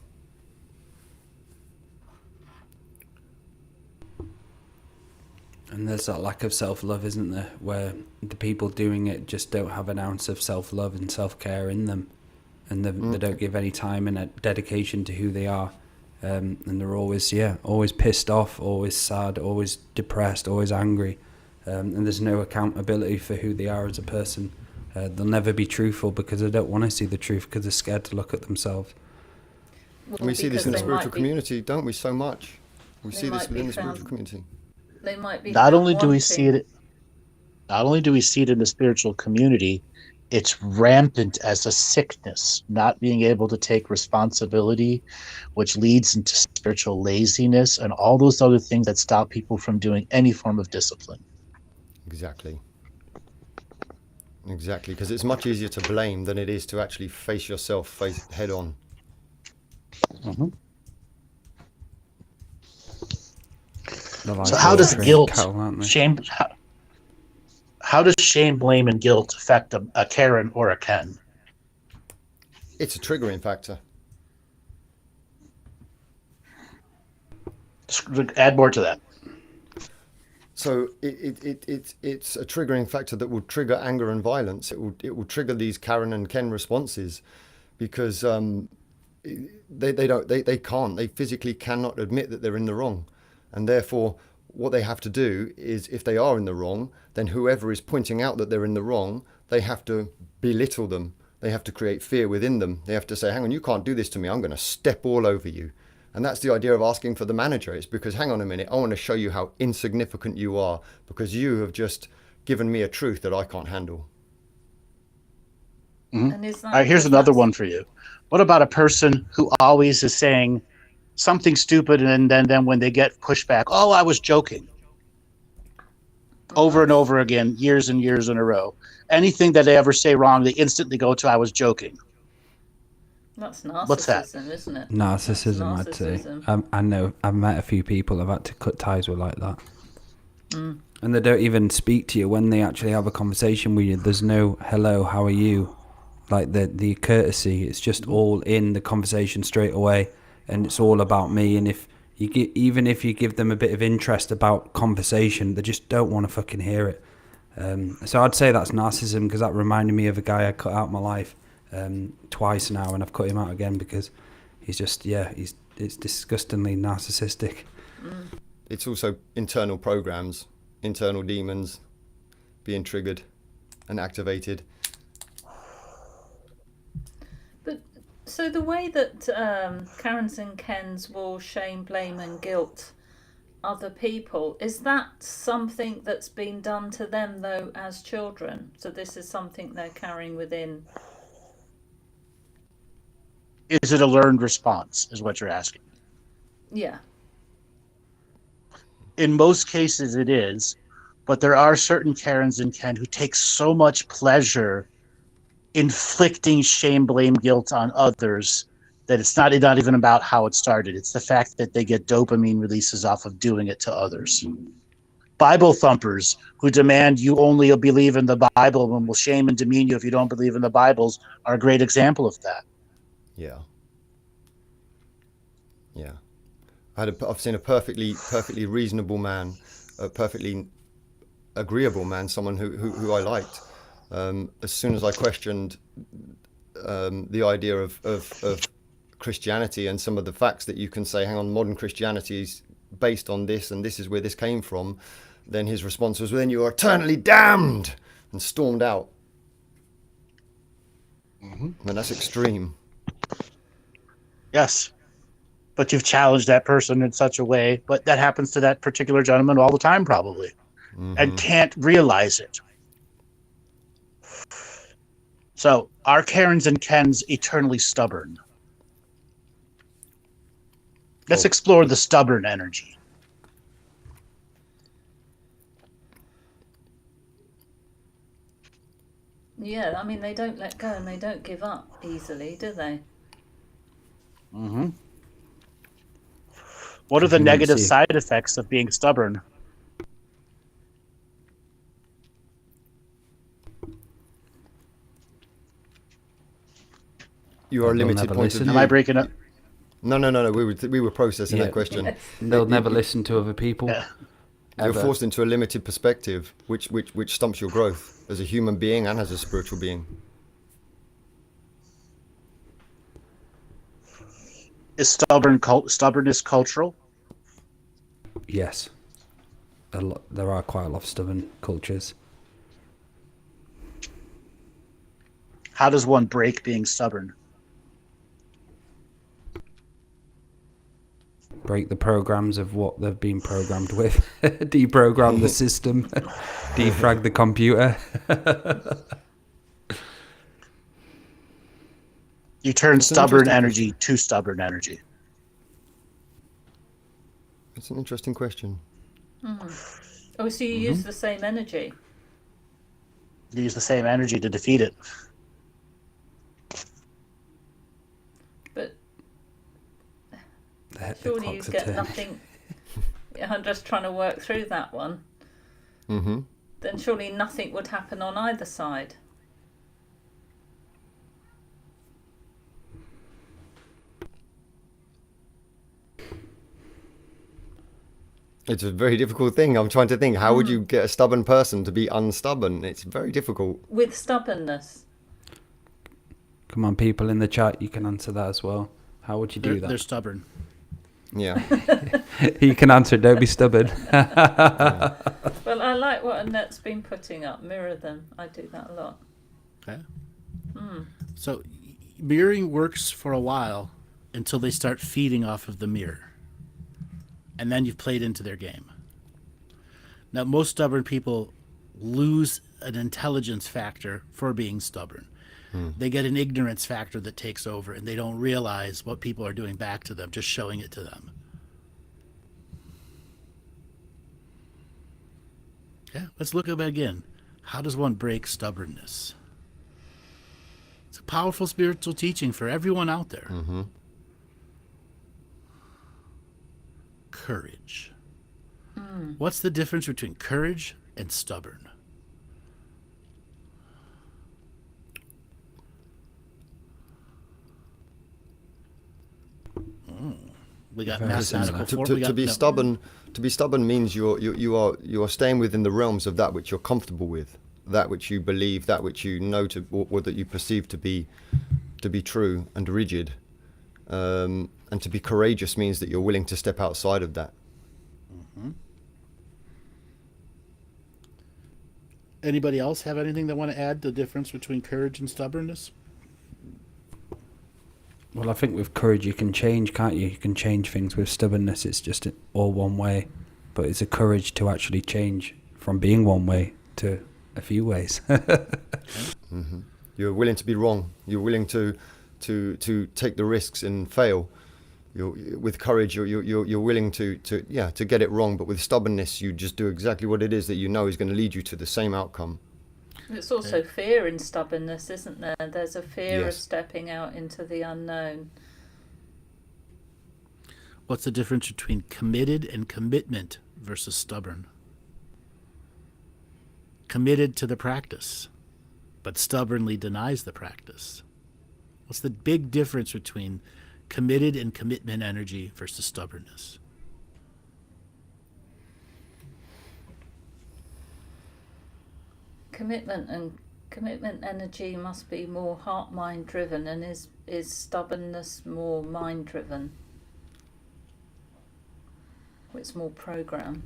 And there's that lack of self-love, isn't there, where the people doing it just don't have an ounce of self-love and self-care in them, and they don't give any time and a dedication to who they are, and they're always pissed off, always sad, always depressed, always angry, and there's no accountability for who they are as a person. They'll never be truthful because they don't want to see the truth because they're scared to look at themselves. And we see this in the spiritual community, don't we, so much? We see this within the spiritual community. They might be Not only do we see it in the spiritual community, it's rampant as a sickness, not being able to take responsibility, which leads into spiritual laziness and all those other things that stop people from doing any form of discipline. Exactly, because it's much easier to blame than it is to actually face yourself head on. Mm-hmm. So how does guilt, shame, how does shame, blame, and guilt affect a Karen or a Ken? It's a triggering factor. Add more to that. So it's a triggering factor that will trigger anger and violence. It will trigger these Karen and Ken responses because they physically cannot admit that they're in the wrong. And therefore, what they have to do is, if they are in the wrong, then whoever is pointing out that they're in the wrong, they have to belittle them. They have to create fear within them. They have to say, hang on, you can't do this to me. I'm going to step all over you. And that's the idea of asking for the manager. It's because, hang on a minute, I want to show you how insignificant you are because you have just given me a truth that I can't handle. Mm-hmm. All right, here's another one for you. What about a person who always is saying something stupid, and then when they get pushback, oh, I was joking, over and over again, years and years in a row. Anything that they ever say wrong, they instantly go to, I was joking. That's narcissism, What's that? Isn't it? Narcissism, I'd say. I know, I've met a few people I've had to cut ties with like that. And they don't even speak to you when they actually have a conversation with you. There's no, hello, how are you? Like the courtesy, it's just all in the conversation straight away. And it's all about me. And even if you give them a bit of interest about conversation, they just don't want to fucking hear it. So I'd say that's narcissism, because that reminded me of a guy I cut out of my life twice now, and I've cut him out again because he's just, he's it's disgustingly narcissistic. It's also internal programs, internal demons being triggered and activated. But so the way that Karens and Kens will shame, blame, and guilt other people, is that something that's been done to them though as children? So this is something they're carrying within. Is it a learned response, is what you're asking? Yeah. In most cases it is, but there are certain Karens and Ken who take so much pleasure inflicting shame, blame, guilt on others that it's not even about how it started. It's the fact that they get dopamine releases off of doing it to others. Bible thumpers who demand you only believe in the Bible and will shame and demean you if you don't believe in the Bibles are a great example of that. Yeah. I've seen a perfectly reasonable man, a perfectly agreeable man, someone who I liked. As soon as I questioned the idea of Christianity and some of the facts that you can say, hang on, modern Christianity is based on this and this is where this came from, then his response was, well, then you are eternally damned, and stormed out. And that's extreme. Yes. But you've challenged that person in such a way, but that happens to that particular gentleman all the time probably, and can't realize it. So are Karens and Kens eternally stubborn? Let's explore the stubborn energy. Yeah, I mean, they don't let go and they don't give up easily, do they? What are the negative side effects of being stubborn? You are a limited point of view. Am I breaking up? No. We were processing that question. They'll never listen to other people. Yeah. You're forced into a limited perspective, which stumps your growth as a human being and as a spiritual being. Is stubbornness cultural? Yes. There are quite a lot of stubborn cultures. How does one break being stubborn? Break the programs of what they've been programmed with. Deprogram the system. Defrag the computer. You turn stubborn energy to stubborn energy. It's an interesting question. Oh, so you use the same energy? You use the same energy to defeat it. But The surely you clocks are get turning. nothing. I'm just trying to work through that one. Then surely nothing would happen on either side. It's a very difficult thing. I'm trying to think, how would you get a stubborn person to be unstubborn? It's very difficult. With stubbornness. Come on, people in the chat, you can answer that as well. How would you do They're that? stubborn. Yeah. You can answer, don't be stubborn. Well, I like what Annette's been putting up. Mirror them. I do that a lot. Okay. So mirroring works for a while until they start feeding off of the mirror. And then you've played into their game. Now, most stubborn people lose an intelligence factor for being stubborn. They get an ignorance factor that takes over, and they don't realize what people are doing back to them, just showing it to them. Yeah, let's look at it again. How does one break stubbornness? It's a powerful spiritual teaching for everyone out there. Courage. What's the difference between courage and stubborn? We got mathematical To be stubborn. To be stubborn means you are staying within the realms of that which you're comfortable with, that which you believe, that which you know or that you perceive to be true and rigid. And to be courageous means that you're willing to step outside of that. Anybody else have anything they want to add? The difference between courage and stubbornness? Well, I think with courage you can change, can't you? You can change things. With stubbornness, it's just all one way. But it's a courage to actually change from being one way to a few ways. You're willing to be wrong. You're willing to take the risks and fail. With courage, you're willing to get it wrong. But with stubbornness, you just do exactly what it is that you know is going to lead you to the same outcome. It's also fear in stubbornness, isn't there? There's a fear of Yes. stepping out into the unknown. What's the difference between committed and commitment versus stubborn? Committed to the practice, but stubbornly denies the practice. What's the big difference between committed and commitment energy versus stubbornness? Commitment energy must be more heart mind driven, and is stubbornness more mind driven? It's more program.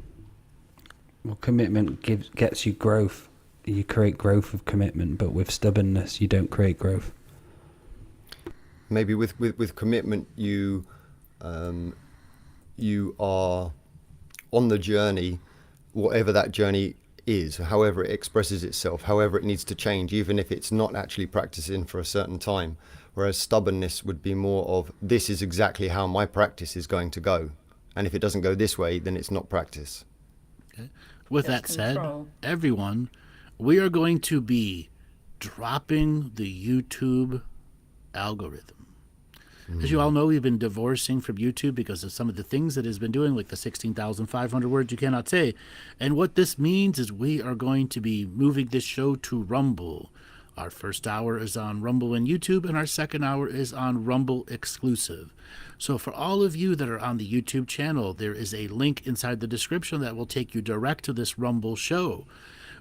Well, commitment gets you growth. You create growth with commitment, but with stubbornness, you don't create growth. Maybe with commitment, you are on the journey, whatever that journey is, however it expresses itself, however it needs to change, even if it's not actually practicing for a certain time. Whereas stubbornness would be more of, this is exactly how my practice is going to go. And if it doesn't go this way, then it's not practice. Okay. With that Just said, control. everyone, we are going to be dropping the YouTube algorithm. As you all know, we've been divorcing from YouTube because of some of the things that it's been doing, like the 16,500 words you cannot say. And what this means is we are going to be moving this show to Rumble. Our first hour is on Rumble and YouTube, and our second hour is on Rumble exclusive. So for all of you that are on the YouTube channel, there is a link inside the description that will take you direct to this Rumble show.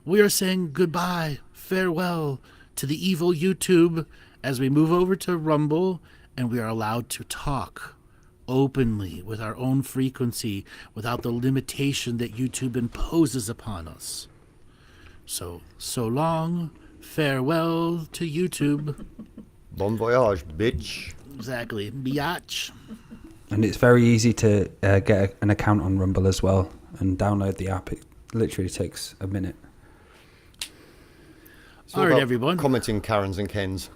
We are saying goodbye, farewell to the evil YouTube as we move over to Rumble, and we are allowed to talk openly with our own frequency without the limitation that YouTube imposes upon us. So long, farewell to YouTube. Bon voyage, bitch. Exactly, biatch. And it's very easy to get an account on Rumble as well and download the app. It literally takes a minute. It's All right, about everyone. Commenting Karens and Kens.